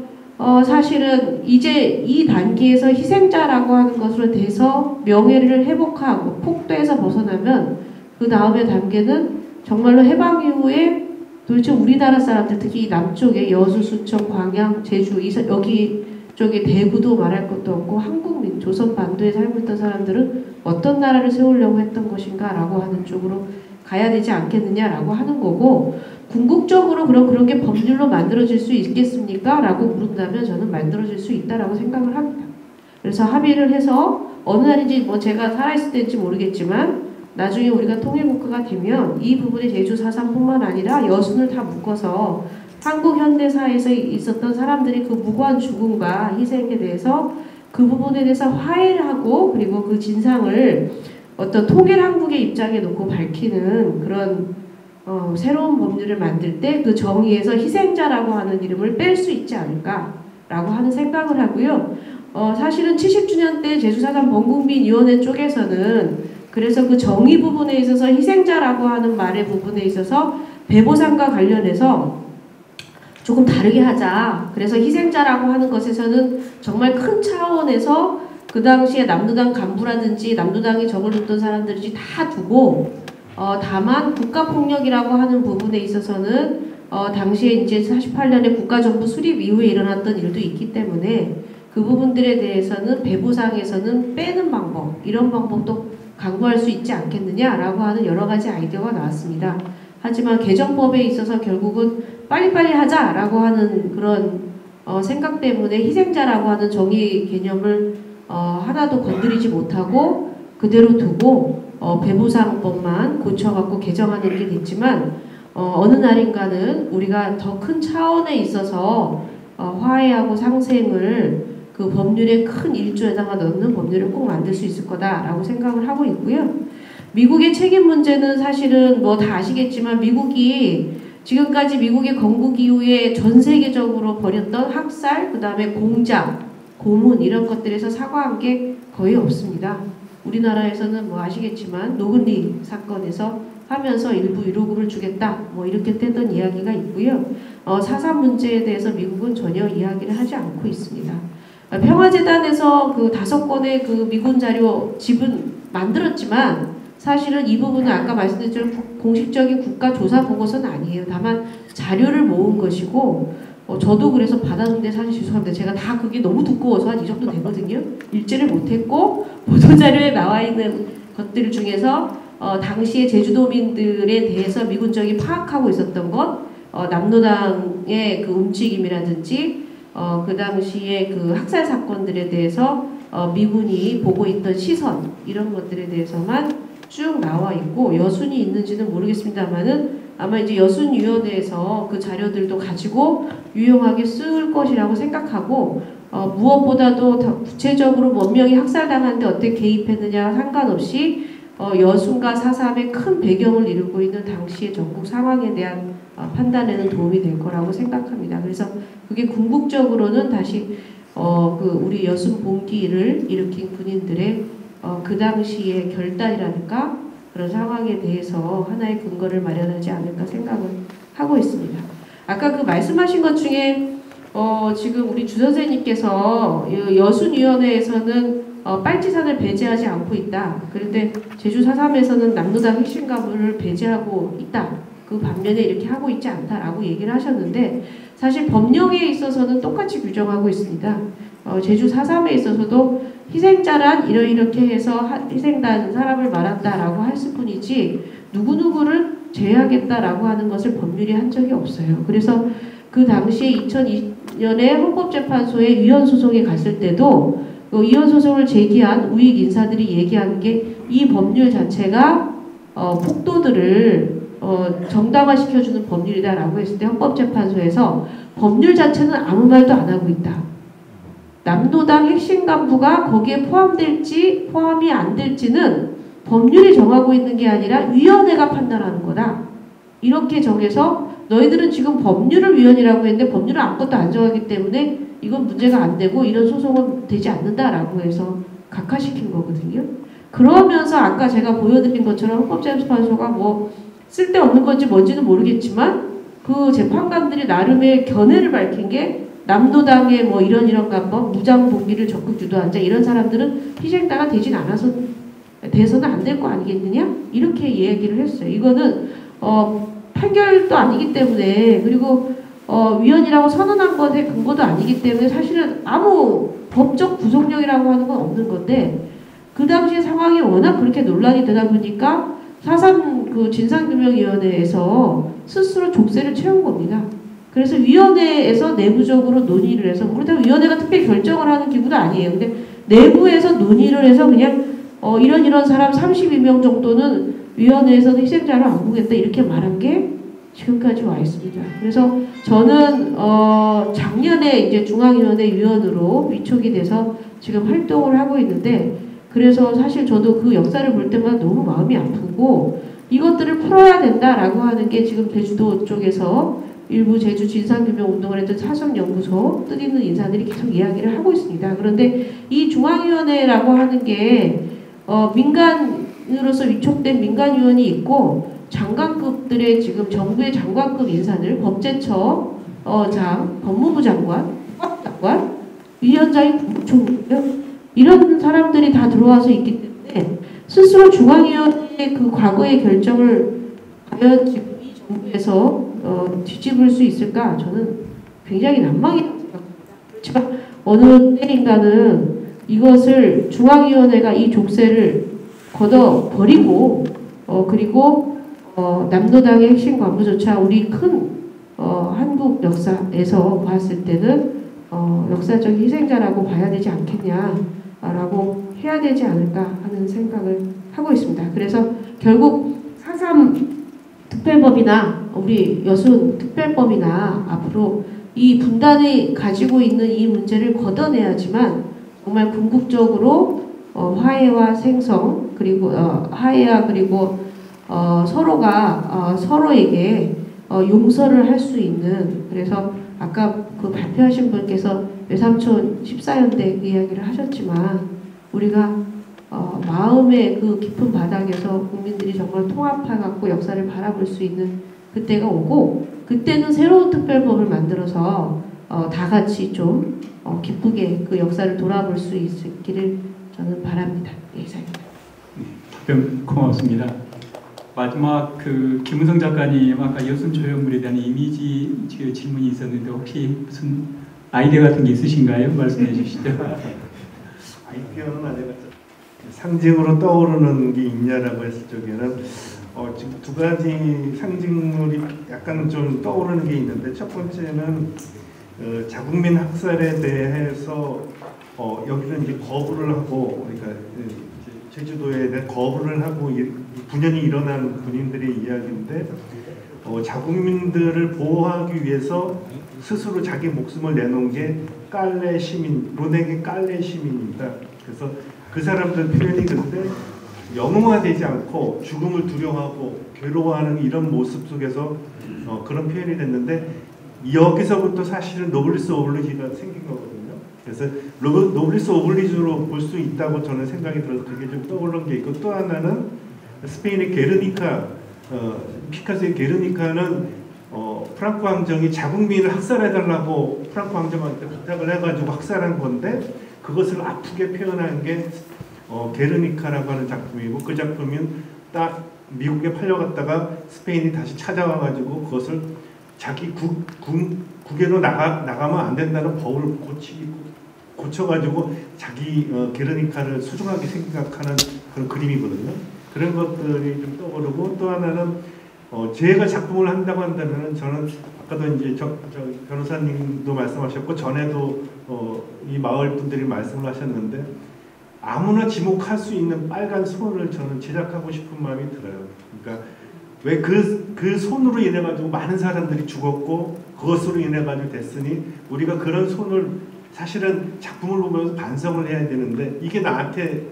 사실은 이제 이 단계에서 희생자라고 하는 것으로 돼서 명예를 회복하고 폭도에서 벗어나면 그 다음의 단계는 정말로 해방 이후에 도대체 우리나라 사람들 특히 남쪽에 여수, 순천, 광양, 제주 여기 쪽에 대구도 말할 것도 없고 한국민, 조선 반도에 살고 있던 사람들은 어떤 나라를 세우려고 했던 것인가 라고 하는 쪽으로 가야 되지 않겠느냐라고 하는 거고 궁극적으로 그런 게 법률로 만들어질 수 있겠습니까? 라고 물은다면 저는 만들어질 수 있다라고 생각을 합니다. 그래서 합의를 해서 어느 날인지 제가 살아있을 때인지 모르겠지만 나중에 우리가 통일국가가 되면 이 부분에 제주 4.3뿐만 아니라 여순을 다 묶어서 한국 현대사에서 있었던 사람들이 그 무고한 죽음과 희생에 대해서 그 부분에 대해서 화해를 하고 그리고 그 진상을 어떤 통일 한국의 입장에 놓고 밝히는 그런 새로운 법률을 만들 때 그 정의에서 희생자라고 하는 이름을 뺄 수 있지 않을까라고 하는 생각을 하고요. 사실은 70주년 때 제주 4.3 범국민위원회 쪽에서는 그래서 그 정의 부분에 있어서 희생자라고 하는 말의 부분에 있어서 배보상과 관련해서 조금 다르게 하자. 그래서 희생자라고 하는 것에서는 정말 큰 차원에서 그 당시에 남루당 간부라든지 남루당에 적을 뒀던 사람들이 다 두고 다만 국가폭력이라고 하는 부분에 있어서는 당시에 이제 48년에 국가정부 수립 이후에 일어났던 일도 있기 때문에 그 부분들에 대해서는 배부상에서는 빼는 방법 이런 방법도 강구할 수 있지 않겠느냐라고 하는 여러 가지 아이디어가 나왔습니다. 하지만 개정법에 있어서 결국은 빨리빨리 하자라고 하는 그런 생각 때문에 희생자라고 하는 정의 개념을 하나도 건드리지 못하고 그대로 두고 배부상법만 고쳐갖고 개정하는 게 됐지만 어느 날인가는 우리가 더 큰 차원에 있어서 화해하고 상생을 그 법률의 큰 일조에다가 넣는 법률을 꼭 만들 수 있을 거다라고 생각을 하고 있고요. 미국의 책임 문제는 사실은 다 아시겠지만 미국이 지금까지 미국의 건국 이후에 전 세계적으로 벌였던 학살, 그 다음에 공작, 고문 이런 것들에서 사과한 게 거의 없습니다. 우리나라에서는 아시겠지만 노근리 사건에서 하면서 일부 위로금을 주겠다 이렇게 떼던 이야기가 있고요. 4.3 문제에 대해서 미국은 전혀 이야기를 하지 않고 있습니다. 평화재단에서 그 5건의 그 미군 자료 집은 만들었지만 사실은 이 부분은 아까 말씀드렸지만 공식적인 국가조사 보고서는 아니에요. 다만 자료를 모은 것이고 저도 그래서 받았는데 사실 죄송합니다. 제가 다 그게 너무 두꺼워서 한 이 정도 되거든요. 읽지를 못했고 보도자료에 나와 있는 것들 중에서 당시에 제주도민들에 대해서 미군정이 파악하고 있었던 것, 남로당의 그 움직임이라든지 그 당시에 그 학살 사건들에 대해서 미군이 보고 있던 시선 이런 것들에 대해서만 쭉 나와 있고 여순이 있는지는 모르겠습니다만은 아마 이제 여순위원회에서 그 자료들도 가지고 유용하게 쓸 것이라고 생각하고 무엇보다도 더 구체적으로 몇 명이 학살당하는데 어떻게 개입했느냐 상관없이 여순과 4.3의 큰 배경을 이루고 있는 당시의 전국 상황에 대한 판단에는 도움이 될 거라고 생각합니다. 그래서 그게 궁극적으로는 다시 그 우리 여순 봉기를 일으킨 군인들의 그 당시의 결단이라든가 그런 상황에 대해서 하나의 근거를 마련하지 않을까 생각을 하고 있습니다. 아까 그 말씀하신 것 중에 지금 우리 주 선생님께서 여순위원회에서는 빨치산을 배제하지 않고 있다. 그런데 제주 4.3에서는 남로당 핵심 가부를 배제하고 있다. 그 반면에 이렇게 하고 있지 않다라고 얘기를 하셨는데 사실 법령에 있어서는 똑같이 규정하고 있습니다. 제주 4.3에 있어서도 희생자란 이렇게 해서 희생당 사람을 말한다라고 했을 뿐이지 누구누구를 제외하겠다라고 하는 것을 법률이 한 적이 없어요. 그래서 그 당시에 2002년에 헌법재판소에 위헌소송에 갔을 때도 위헌소송을 제기한 우익 인사들이 얘기하는 게 이 법률 자체가 폭도들을 정당화시켜주는 법률이다라고 했을 때 헌법재판소에서 법률 자체는 아무 말도 안 하고 있다. 남로당 핵심 간부가 거기에 포함될지 포함이 안 될지는 법률이 정하고 있는 게 아니라 위원회가 판단하는 거다. 이렇게 정해서 너희들은 지금 법률을 위헌이라고 했는데 법률을 아무것도 안 정하기 때문에 이건 문제가 안 되고 이런 소송은 되지 않는다라고 해서 각하시킨 거거든요. 그러면서 아까 제가 보여드린 것처럼 헌법재판소가 뭐 쓸데없는 건지 뭔지는 모르겠지만 그 재판관들이 나름의 견해를 밝힌 게 남로당의 뭐 이런 간법, 무장봉기를 적극 유도한 자 이런 사람들은 희생자가 되진 않아서 돼서는 안 될 거 아니겠느냐? 이렇게 얘기를 했어요. 이거는 판결도 아니기 때문에 그리고 위헌이라고 선언한 것의 근거도 아니기 때문에 사실은 아무 법적 구속력이라고 하는 건 없는 건데 그 당시의 상황이 워낙 그렇게 논란이 되다 보니까 4.3 그 진상규명위원회에서 스스로 족쇄를 채운 겁니다. 그래서 위원회에서 내부적으로 논의를 해서 그렇다고 위원회가 특별히 결정을 하는 기구도 아니에요. 근데 내부에서 논의를 해서 그냥 이런 사람 32명 정도는 위원회에서는 희생자를 안 보겠다 이렇게 말한 게 지금까지 와 있습니다. 그래서 저는 작년에 이제 중앙위원회 위원으로 위촉이 돼서 지금 활동을 하고 있는데 그래서 사실 저도 그 역사를 볼 때마다 너무 마음이 아프고 이것들을 풀어야 된다라고 하는 게 지금 제주도 쪽에서 일부 제주 진상규명 운동을 했던 사설연구소 뜻있는 인사들이 계속 이야기를 하고 있습니다. 그런데 이 중앙위원회라고 하는 게 민간으로서 위촉된 민간위원이 있고 장관급들의 지금 정부의 장관급 인사들 법제처 장, 법무부 장관, 위원장이 국무총리고요. 이런 사람들이 다 들어와서 있기 때문에 스스로 중앙위원회의 그 과거의 결정을 과연 지금 이 정부에서 뒤집을 수 있을까? 저는 굉장히 난망이라고 생각합니다. 그렇지만 어느 때인가는 이것을 중앙위원회가 이 족쇄를 걷어버리고 그리고 남로당의 핵심 관부조차 우리 큰 한국 역사에서 봤을 때는 역사적 희생자라고 봐야 되지 않겠냐라고 해야 되지 않을까 하는 생각을 하고 있습니다. 그래서 결국 4.3 특별법이나 우리 여순 특별법이나 앞으로 이 분단이 가지고 있는 이 문제를 걷어내야지만 정말 궁극적으로 화해와 생성 그리고 화해와 그리고 서로가 서로에게 용서를 할 수 있는 그래서 아까 그 발표하신 분께서 외삼촌 14연대 그 이야기를 하셨지만 우리가 마음의 그 깊은 바닥에서 국민들이 정말 통합해갖고 역사를 바라볼 수 있는 그때가 오고 그때는 새로운 특별법을 만들어서 다 같이 좀 기쁘게 그 역사를 돌아볼 수 있기를 저는 바랍니다. 예, 이상입니다. 답변 고맙습니다. 마지막 그 김은성 작가님 아까 여순 조형물에 대한 이미지 질문이 있었는데 혹시 무슨 아이디어 같은 게 있으신가요? 말씀해 주시죠. 아이디어는 안 해봤죠. 상징으로 떠오르는 게 있냐라고 했을 적에는 지금 두 가지 상징물이 약간 좀 떠오르는 게 있는데, 첫 번째는 자국민 학살에 대해서 여기는 이제 거부를 하고, 그러니까 제주도에 대한 거부를 하고 분연이 일어난 군인들의 이야기인데, 자국민들을 보호하기 위해서 스스로 자기 목숨을 내놓은 게 깔레 시민, 로넥의 깔레 시민입니다. 그래서 그 사람들 표현이 근데 영웅화되지 않고 죽음을 두려워하고 괴로워하는 이런 모습 속에서 그런 표현이 됐는데, 여기서부터 사실은 노블리스 오블리주가 생긴 거거든요. 그래서 노블리스 오블리주로 볼 수 있다고 저는 생각이 들어서 그게 좀 떠오른 게 있고, 또 하나는 스페인의 게르니카, 피카소의 게르니카는 프랑코 왕정이 자국민을 학살해달라고 프랑코 왕정한테 부탁을 해가지고 학살한 건데, 그것을 아프게 표현한 게 게르니카라고 하는 작품이고, 그 작품은 딱 미국에 팔려갔다가 스페인이 다시 찾아와가지고 그것을 자기 국외로 나가면 안 된다는 법을 고쳐가지고 자기 게르니카를 소중하게 생각하는 그런 그림이거든요. 그런 것들이 좀 떠오르고, 또 하나는 제가 작품을 한다고 한다면, 저는 아까도 이제 변호사님도 말씀하셨고 전에도 이 마을 분들이 말씀을 하셨는데, 아무나 지목할 수 있는 빨간 손을 저는 제작하고 싶은 마음이 들어요. 그러니까 왜 그 손으로 인해 가지고 많은 사람들이 죽었고 그것으로 인해 가지고 됐으니, 우리가 그런 손을 사실은 작품을 보면서 반성을 해야 되는데, 이게 나한테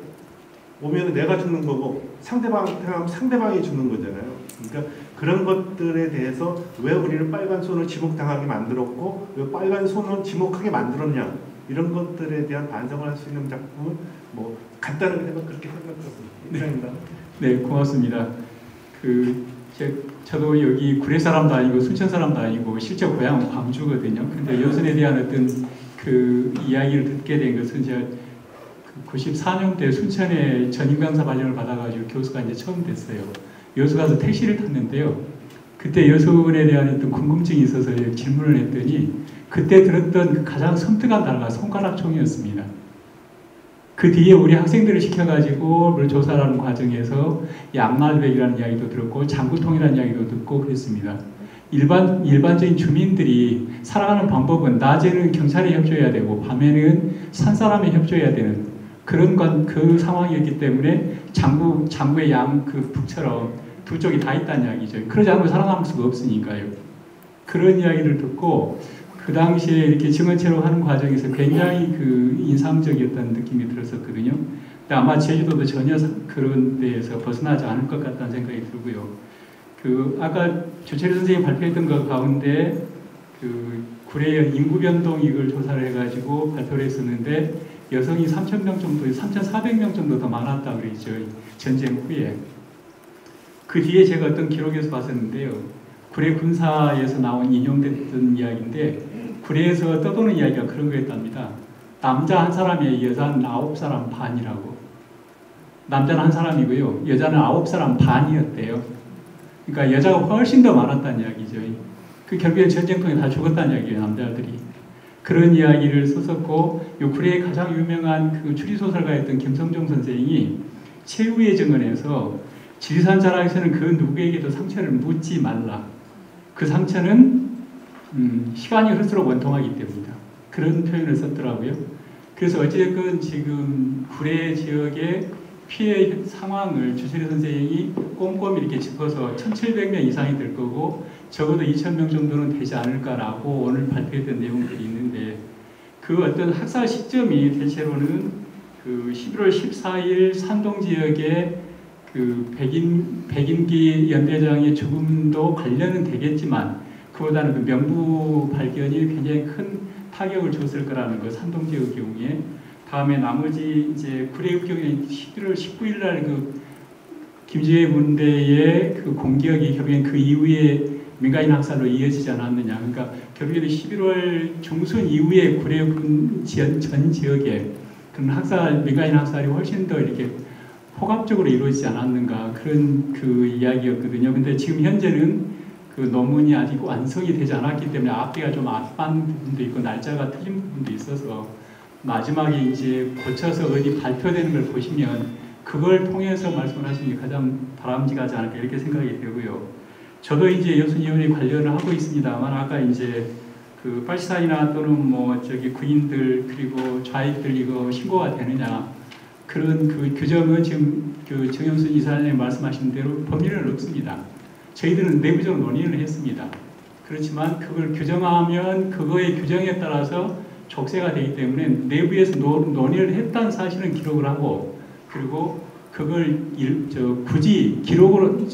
오면 내가 죽는 거고 상대방이 죽는 거잖아요. 그러니까 그런 것들에 대해서 왜 우리는 빨간 손을 지목당하게 만들었고 왜 빨간 손을 지목하게 만들었냐, 이런 것들에 대한 반성을 할 수 있는 작품을 간단하게 그렇게 생각했습니다. 네, 고맙습니다. 저도 여기 구례 사람도 아니고 순천 사람도 아니고 실제 고향은 광주거든요. 근데 여순에 대한 어떤 그 이야기를 듣게 된 것은 제가 94년대 순천에 전임 강사 발령을 받아가지고 교수가 이제 처음 됐어요. 여수 가서 택시를 탔는데요. 그때 여순에 대한 어떤 궁금증이 있어서 질문을 했더니, 그때 들었던 그 가장 섬뜩한 단어가 손가락총이었습니다. 그 뒤에 우리 학생들을 시켜가지고 조사하는 과정에서 양날백이라는 이야기도 들었고 장구통이라는 이야기도 듣고 그랬습니다. 일반적인 주민들이 살아가는 방법은 낮에는 경찰에 협조해야 되고 밤에는 산사람에 협조해야 되는 그 상황이었기 때문에 장구의 그 북처럼 두 쪽이 다 있다는 이야기죠. 그러지 않으면 살아남을 수가 없으니까요. 그런 이야기를 듣고 그 당시에 이렇게 증언체로 하는 과정에서 굉장히 그 인상적이었다는 느낌이 들었었거든요. 근데 아마 제주도도 전혀 그런 데에서 벗어나지 않을 것 같다는 생각이 들고요. 아까 조철희 선생님이 발표했던 것 가운데 구례의 인구 변동 이걸 조사를 해가지고 발표를 했었는데, 여성이 3,000명 정도, 3,400명 정도 더 많았다고 그랬죠. 전쟁 후에. 그 뒤에 제가 어떤 기록에서 봤었는데요. 구례 군사에서 나온 인용됐던 이야기인데, 구례에서 떠도는 이야기가 그런 거였답니다. 남자 한 사람에 여자는 9사람 반이라고. 남자는 한 사람이고요. 여자는 9사람 반이었대요. 그러니까 여자가 훨씬 더 많았다는 이야기죠. 결국엔 전쟁통에 다 죽었다는 이야기예요, 남자들이. 그런 이야기를 썼었고, 구례의 가장 유명한 그 추리소설가였던 김성종 선생이 최후의 증언에서 지리산 자락에서는 그 누구에게도 상처를 묻지 말라. 그 상처는 시간이 흐를수록 원통하기 때문이다. 그런 표현을 썼더라고요. 그래서 어찌됐건 지금 구례 지역의 피해 상황을 주철희 선생이 꼼꼼히 이렇게 짚어서 1,700명 이상이 될 거고 적어도 2,000명 정도는 되지 않을까라고 오늘 발표했던 내용들이 있는데, 그 어떤 학살 시점이 대체로는 그 11월 14일 산동 지역의 그 백인기 연대장의 죽음도 관련은 되겠지만, 그보다는 그 명부 발견이 굉장히 큰 타격을 줬을 거라는 거, 산동 지역 경우에. 다음에 나머지 이제 구례 경우에 11월 19일 날 그 김지혜 군대의 그 공격이 결국엔 그 이후에 민간인 학살로 이어지지 않았느냐. 그러니까 결국에는 11월 중순 이후에 구례 전 지역에 그런 민간인 학살이 훨씬 더 이렇게 포괄적으로 이루어지지 않았는가, 그런 그 이야기였거든요. 근데 지금 현재는 그 논문이 아직 완성이 되지 않았기 때문에 앞뒤가 좀 앞반 부분도 있고 날짜가 틀린 부분도 있어서 마지막에 이제 고쳐서 어디 발표되는 걸 보시면 그걸 통해서 말씀을 하시는 게 가장 바람직하지 않을까 이렇게 생각이 되고요. 저도 이제 여순위원회 관련을 하고 있습니다만 아까 이제 그 빨치산이나 또는 뭐 저기 군인들 그리고 좌익들 이거 신고가 되느냐 그런 그 규정은 지금 그 정영순 이사님 말씀하신 대로 법률은 없습니다. 저희들은 내부적으로 논의를 했습니다. 그렇지만 그걸 규정하면 그거의 규정에 따라서 족쇄가 되기 때문에 내부에서 논의를 했다는 사실은 기록을 하고 그리고 그걸 굳이 기록으로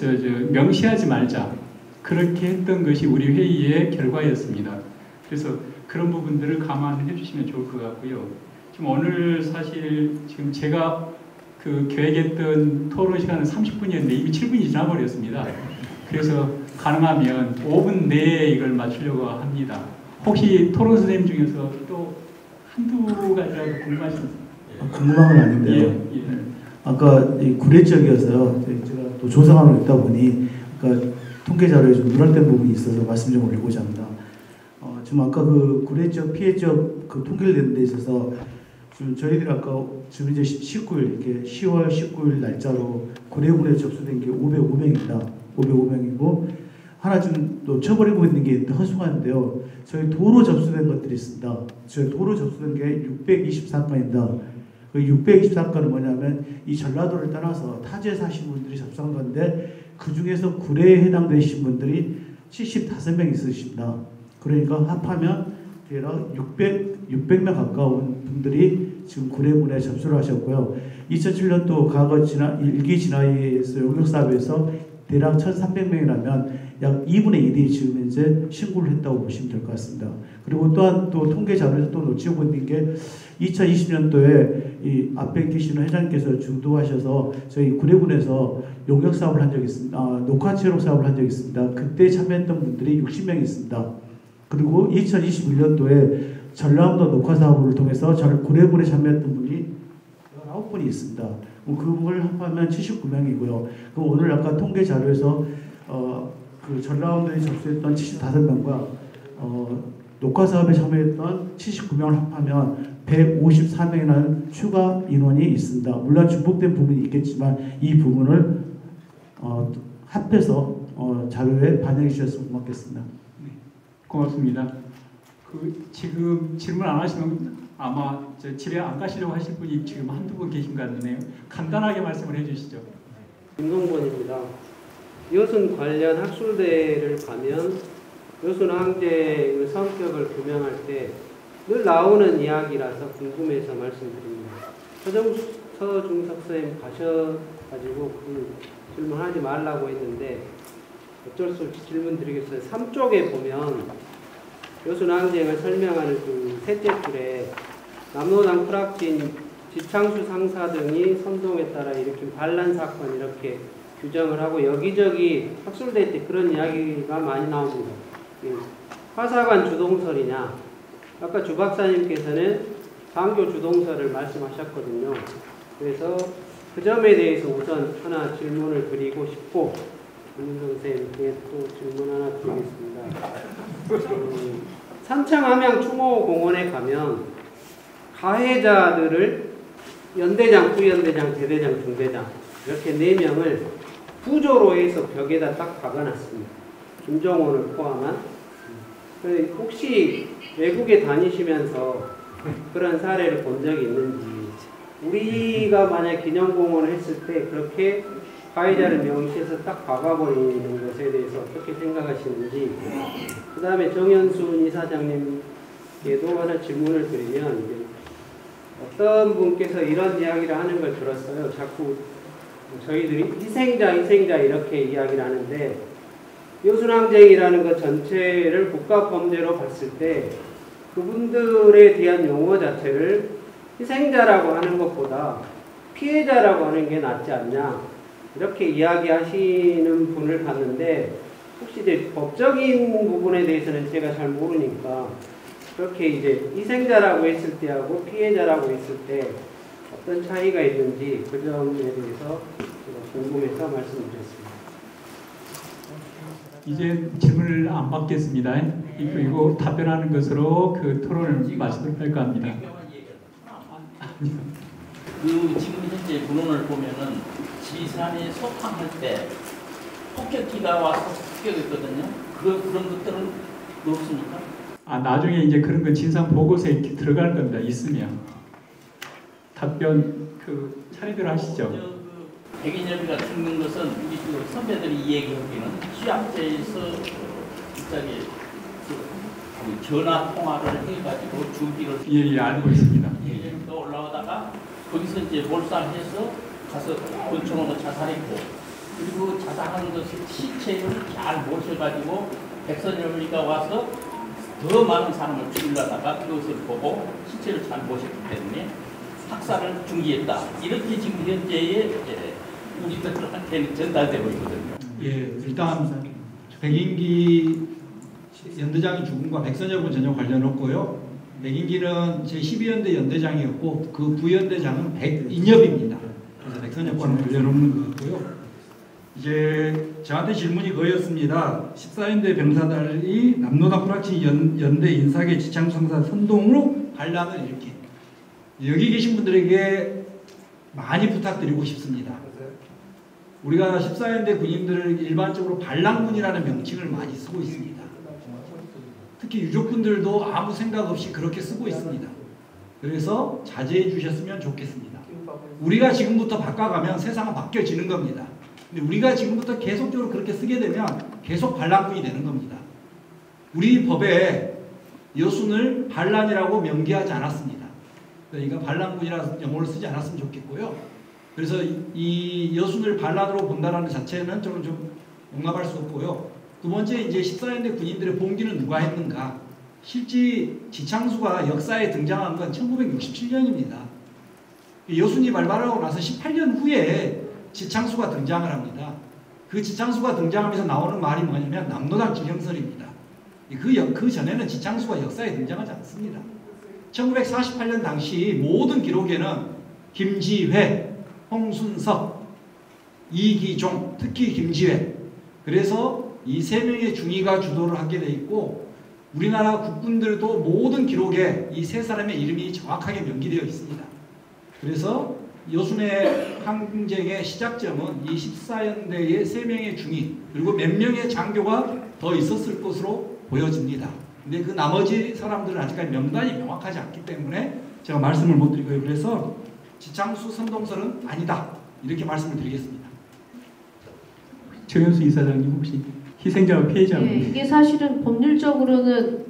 명시하지 말자 그렇게 했던 것이 우리 회의의 결과였습니다. 그래서 그런 부분들을 감안해 주시면 좋을 것 같고요. 지금 오늘 사실 지금 제가 그 계획했던 토론 시간은 30분이었는데 이미 7분이 지나버렸습니다. 그래서 가능하면 5분 내에 이걸 맞추려고 합니다. 혹시 토론 선생님 중에서 또 한두 가지라도 궁금하신 궁금한 건 아닌데요. 예. 아까 이 구례 지역이어서요. 제가 또 조사관으로 있다 보니 그러니까 통계 자료에 좀 누락된 부분이 있어서 말씀 좀 올리고자 합니다. 지금 아까 그 구례 지역 피해 지역 그 통계를 내는 데 있어서 지금 저희들이 아까 지금 이제 19일 이렇게 10월 19일 날짜로 구례군에 접수된 게 505명입니다. 505명이고 하나 지금 또 쳐버리고 있는 게 허술한데요. 저희 도로 접수된 것들이 있습니다. 저희 도로 접수된 게 624건입니다. 그 624건은 뭐냐면 이 전라도를 떠나서 타지에 사신 분들이 접수한 건데 그 중에서 구례에 해당되신 분들이 75명 있으십니다. 그러니까 합하면 대략 600명 가까운 분들이 지금 구례군에 접수를 하셨고요. 2007년도 과거 일기 진화에서 용역사업에서 대략 1,300명이라면 약 2분의 1이 지금 현재 신고를 했다고 보시면 될 것 같습니다. 그리고 또한 또 통계 자료에서 또 놓치고 있는 게 2020년도에 이 앞에 계시는 회장님께서 주도하셔서 저희 구례군에서 용역 사업을 한 적이 있습니다. 녹화 체력 사업을 한 적이 있습니다. 그때 참여했던 분들이 60명이 있습니다. 그리고 2021년도에 전라남도 녹화 사업을 통해서 구례군에 참여했던 분이 19분이 있습니다. 그걸 합하면 79명이고요. 오늘 아까 통계 자료에서 그 전라남도에 접수했던 75명과 녹화 사업에 참여했던 79명을 합하면 154명이라는 추가 인원이 있습니다. 물론 중복된 부분이 있겠지만 이 부분을 합해서 자료에 반영해 주셨으면 고맙겠습니다. 네, 고맙습니다. 그 지금 질문 안 하시면 아마 집에 안 가시려고 하실 분이 지금 한두 분 계신 것 같네요. 간단하게 말씀을 해주시죠. 김동권입니다. 여순 관련 학술대를 가면 여순 황제의 성격을 규명할 때 늘 나오는 이야기라서 궁금해서 말씀드립니다. 서중석 선생님 가셔가지고 그 질문하지 말라고 했는데 어쩔 수 없이 질문 드리겠어요. 3쪽에 보면 여순 항쟁을 설명하는 그 셋째 줄에 남로당 프락진 지창수 상사 등이 선동에 따라 일으킨 반란 사건 이렇게 규정을 하고 여기저기 학술대 때 그런 이야기가 많이 나옵니다. 화사관 주동설이냐? 아까 주 박사님께서는 강교 주동설을 말씀하셨거든요. 그래서 그 점에 대해서 우선 하나 질문을 드리고 싶고 김문성 선생님께 또 질문 하나 드리겠습니다. 삼창 함양 추모공원에 가면 가해자들을 연대장, 부연대장, 대대장, 중대장 이렇게 4명을 부조로 해서 벽에다 딱 박아놨습니다. 김정원을 포함한. 혹시 외국에 다니시면서 그런 사례를 본 적이 있는지, 우리가 만약 기념공원을 했을 때 그렇게 가해자를 명시해서 딱 박아버리는 것에 대해서 어떻게 생각하시는지, 그 다음에 정현순 이사장님께도 하나 질문을 드리면, 어떤 분께서 이런 이야기를 하는 걸 들었어요. 자꾸 저희들이 희생자 이렇게 이야기를 하는데, 여순항쟁이라는 것 전체를 국가범죄로 봤을 때 그분들에 대한 용어 자체를 희생자라고 하는 것보다 피해자라고 하는 게 낫지 않냐 이렇게 이야기하시는 분을 봤는데, 혹시 이제 법적인 부분에 대해서는 제가 잘 모르니까 그렇게 이제 희생자라고 했을 때하고 피해자라고 했을 때 어떤 차이가 있는지 그 점에 대해서 제가 궁금해서 말씀드렸습니다. 이제 질문을 안 받겠습니다. 그리고 답변하는 것으로 그 토론을 마치도록 할까 합니다. 그 지금 현재 문헌을 보면은 지산이 소탕할 때 폭격기가 와서 폭격했거든요. 그런 것들은 없습니까? 아, 나중에 이제 그런 건 진상 보고서에 이렇게 들어갈 겁니다. 있으면. 답변 그 차례대로 하시죠. 백인여비가 죽는 것은 우리 그 선배들이 이 얘기하기는 취약제에서 갑자기 그 전화 통화를 해가지고 주기를 예, 알고 있습니다. 또 올라오다가 거기서 이제 몰살해서 가서 권총으로 자살했고, 그리고 자살하는 것을 시체를 잘 모셔가지고 백선여비가 와서 더 많은 사람을 죽이려다가 그것을 보고 시체를 잘 모셨기 때문에 학살을 중지했다. 이렇게 지금 현재의 우리들한테는 전달되고 있거든요. 예, 일단 백인기 연대장이 죽음과 백선여부 전혀 관련 없고요. 백인기는 제12연대 연대장이었고 그 부연대장은 백인엽입니다. 그래서 백선여부와는 관련 없는 것 같고요. 이제 저한테 질문이 그거였습니다. 14연대 병사들이 남로당 프락치 연대 인사계 지창상사 선동으로 반란을 일으킨, 여기 계신 분들에게 많이 부탁드리고 싶습니다. 우리가 14연대 군인들을 일반적으로 반란군이라는 명칭을 많이 쓰고 있습니다. 특히 유족분들도 아무 생각 없이 그렇게 쓰고 있습니다. 그래서 자제해 주셨으면 좋겠습니다. 우리가 지금부터 바꿔가면 세상은 바뀌어지는 겁니다. 근데 우리가 지금부터 계속적으로 그렇게 쓰게 되면 계속 반란군이 되는 겁니다. 우리 법에 여순을 반란이라고 명기하지 않았습니다. 그러니까 반란군이라는 용어를 쓰지 않았으면 좋겠고요. 그래서 이 여순을 반란으로 본다는 자체는 저는 좀 용납할 수 없고요. 두 번째, 이제 14연대 군인들의 봉기는 누가 했는가? 실제 지창수가 역사에 등장한 건 1967년입니다. 여순이 발발하고 나서 18년 후에 지창수가 등장을 합니다. 그 지창수가 등장하면서 나오는 말이 뭐냐면 남로당 지경설입니다. 그 전에는 지창수가 역사에 등장하지 않습니다. 1948년 당시 모든 기록에는 김지회, 홍순석, 이기종, 특히 김지회, 그래서 이 세 명의 중위가 주도를 하게 돼 있고, 우리나라 국군들도 모든 기록에 이 세 사람의 이름이 정확하게 명기되어 있습니다. 그래서 여순의 항쟁의 시작점은 이 14연대의 세 명의 중위 그리고 몇 명의 장교가 더 있었을 것으로 보여집니다. 근데 그 나머지 사람들은 아직까지 명단이 명확하지 않기 때문에 제가 말씀을 못 드리고요. 그래서 지창수 선동설은 아니다, 이렇게 말씀을 드리겠습니다. 정현수 이사장님 혹시 희생자와 피해자? 네, 이게 사실은 법률적으로는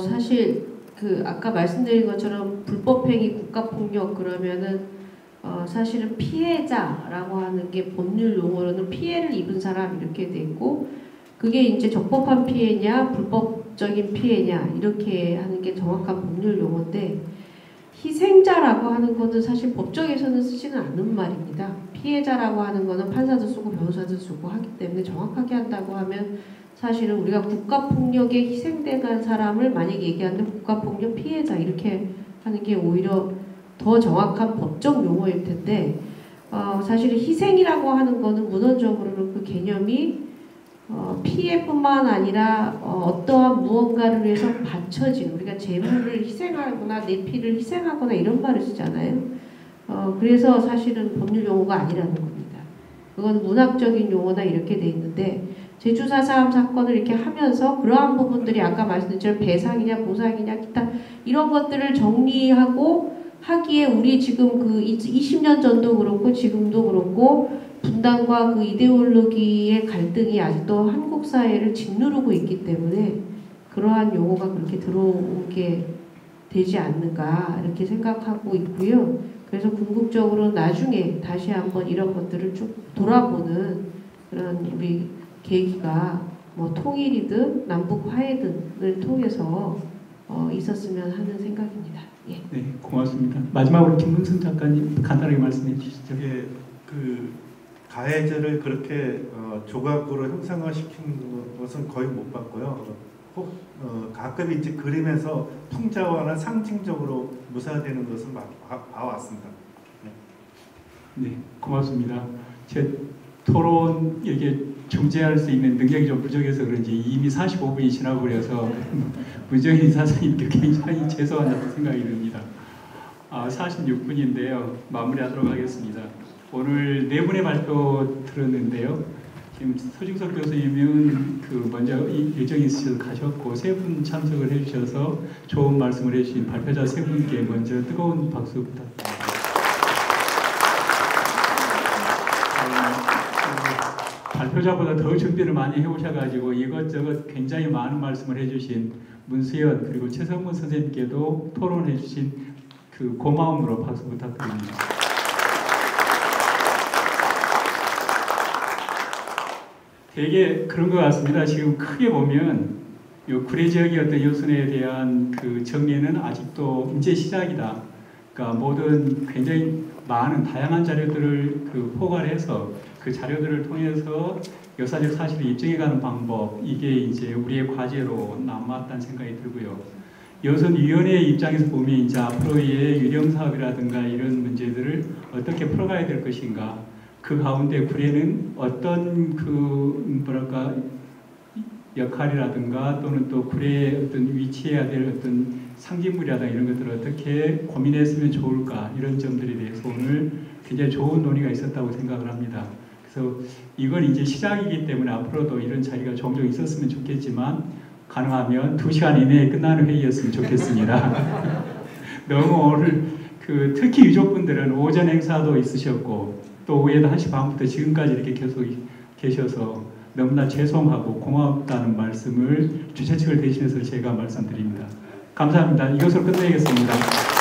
사실 그 아까 말씀드린 것처럼 불법행위 국가폭력 그러면은 사실은 피해자라고 하는 게 법률 용어로는 피해를 입은 사람 이렇게 돼 있고, 그게 이제 적법한 피해냐 불법적인 피해냐 이렇게 하는 게 정확한 법률 용어인데, 희생자라고 하는 것은 사실 법정에서는 쓰지는 않는 말입니다. 피해자라고 하는 거는 판사도 쓰고 변호사도 쓰고 하기 때문에 정확하게 한다고 하면 사실은 우리가 국가폭력에 희생된 사람을 만약에 얘기하면 국가폭력 피해자 이렇게 하는 게 오히려 더 정확한 법적 용어일 텐데, 사실은 희생이라고 하는 거는 문헌적으로는 그 개념이 피해뿐만 아니라 어떠한 무언가를 위해서 바쳐진, 우리가 재물을 희생하거나 내 피를 희생하거나 이런 말을 쓰잖아요. 그래서 사실은 법률 용어가 아니라는 겁니다. 그건 문학적인 용어나 이렇게 돼 있는데, 제주 4.3 사건을 이렇게 하면서 그러한 부분들이 아까 말씀드린 배상이냐 보상이냐 기타 이런 것들을 정리하고 하기에 우리 지금 그 20년 전도 그렇고 지금도 그렇고 분단과 그 이데올로기의 갈등이 아직도 한국 사회를 짓누르고 있기 때문에 그러한 용어가 그렇게 들어오게 되지 않는가 이렇게 생각하고 있고요. 그래서 궁극적으로 나중에 다시 한번 이런 것들을 쭉 돌아보는 그런 우리 계기가 뭐 통일이든 남북 화해든을 통해서 있었으면 하는 생각입니다. 예. 네, 고맙습니다. 마지막으로 김문성 작가님 간단하게 말씀해 주시죠. 예, 그 가해자를 그렇게 조각으로 형상화시킨 것은 거의 못 봤고요. 혹 가끔 이제 그림에서 풍자화나 상징적으로 묘사되는 것을 봐왔습니다. 네, 고맙습니다. 제 토론 이렇게 중재할 수 있는 능력이 좀 부족해서 그런지 이미 45분이 지나고 그래서 무정인 사장님께 굉장히 죄송하다고 생각이 듭니다. 46분인데요. 마무리하도록 하겠습니다. 오늘 4분의 발표 들었는데요. 지금 서중석 교수님은 먼저 일정이 있으셔서 가셨고 3분 참석을 해주셔서 좋은 말씀을 해주신 발표자 3분께 먼저 뜨거운 박수 부탁드립니다. 발표자보다 더 준비를 많이 해오셔가지고 이것저것 굉장히 많은 말씀을 해주신 문수연 그리고 최성문 선생님께도 토론해주신 그 고마움으로 박수 부탁드립니다. 되게 그런 것 같습니다. 지금 크게 보면 이 구례 지역의 어떤 여순에 대한 그 정리는 아직도 이제 시작이다. 그러니까 모든 굉장히 많은 다양한 자료들을 포괄해서 그 자료들을 통해서 역사적 사실을 입증해가는 방법, 이게 이제 우리의 과제로 남았다는 생각이 들고요. 여순위원회 입장에서 보면 이제 앞으로의 유령 사업이라든가 이런 문제들을 어떻게 풀어가야 될 것인가, 그 가운데 구례는 어떤 역할이라든가 또는 또 구례의 어떤 위치해야 될 어떤 상징물이라든가 이런 것들을 어떻게 고민했으면 좋을까, 이런 점들에 대해서 오늘 굉장히 좋은 논의가 있었다고 생각을 합니다. 그래서 이건 이제 시작이기 때문에 앞으로도 이런 자리가 종종 있었으면 좋겠지만 가능하면 2시간 이내에 끝나는 회의였으면 좋겠습니다. 너무 오늘 특히 유족분들은 오전 행사도 있으셨고 또 오후에도 1시 반부터 지금까지 이렇게 계속 계셔서 너무나 죄송하고 고맙다는 말씀을 주최 측을 대신해서 제가 말씀드립니다. 감사합니다. 이것으로 끝내겠습니다.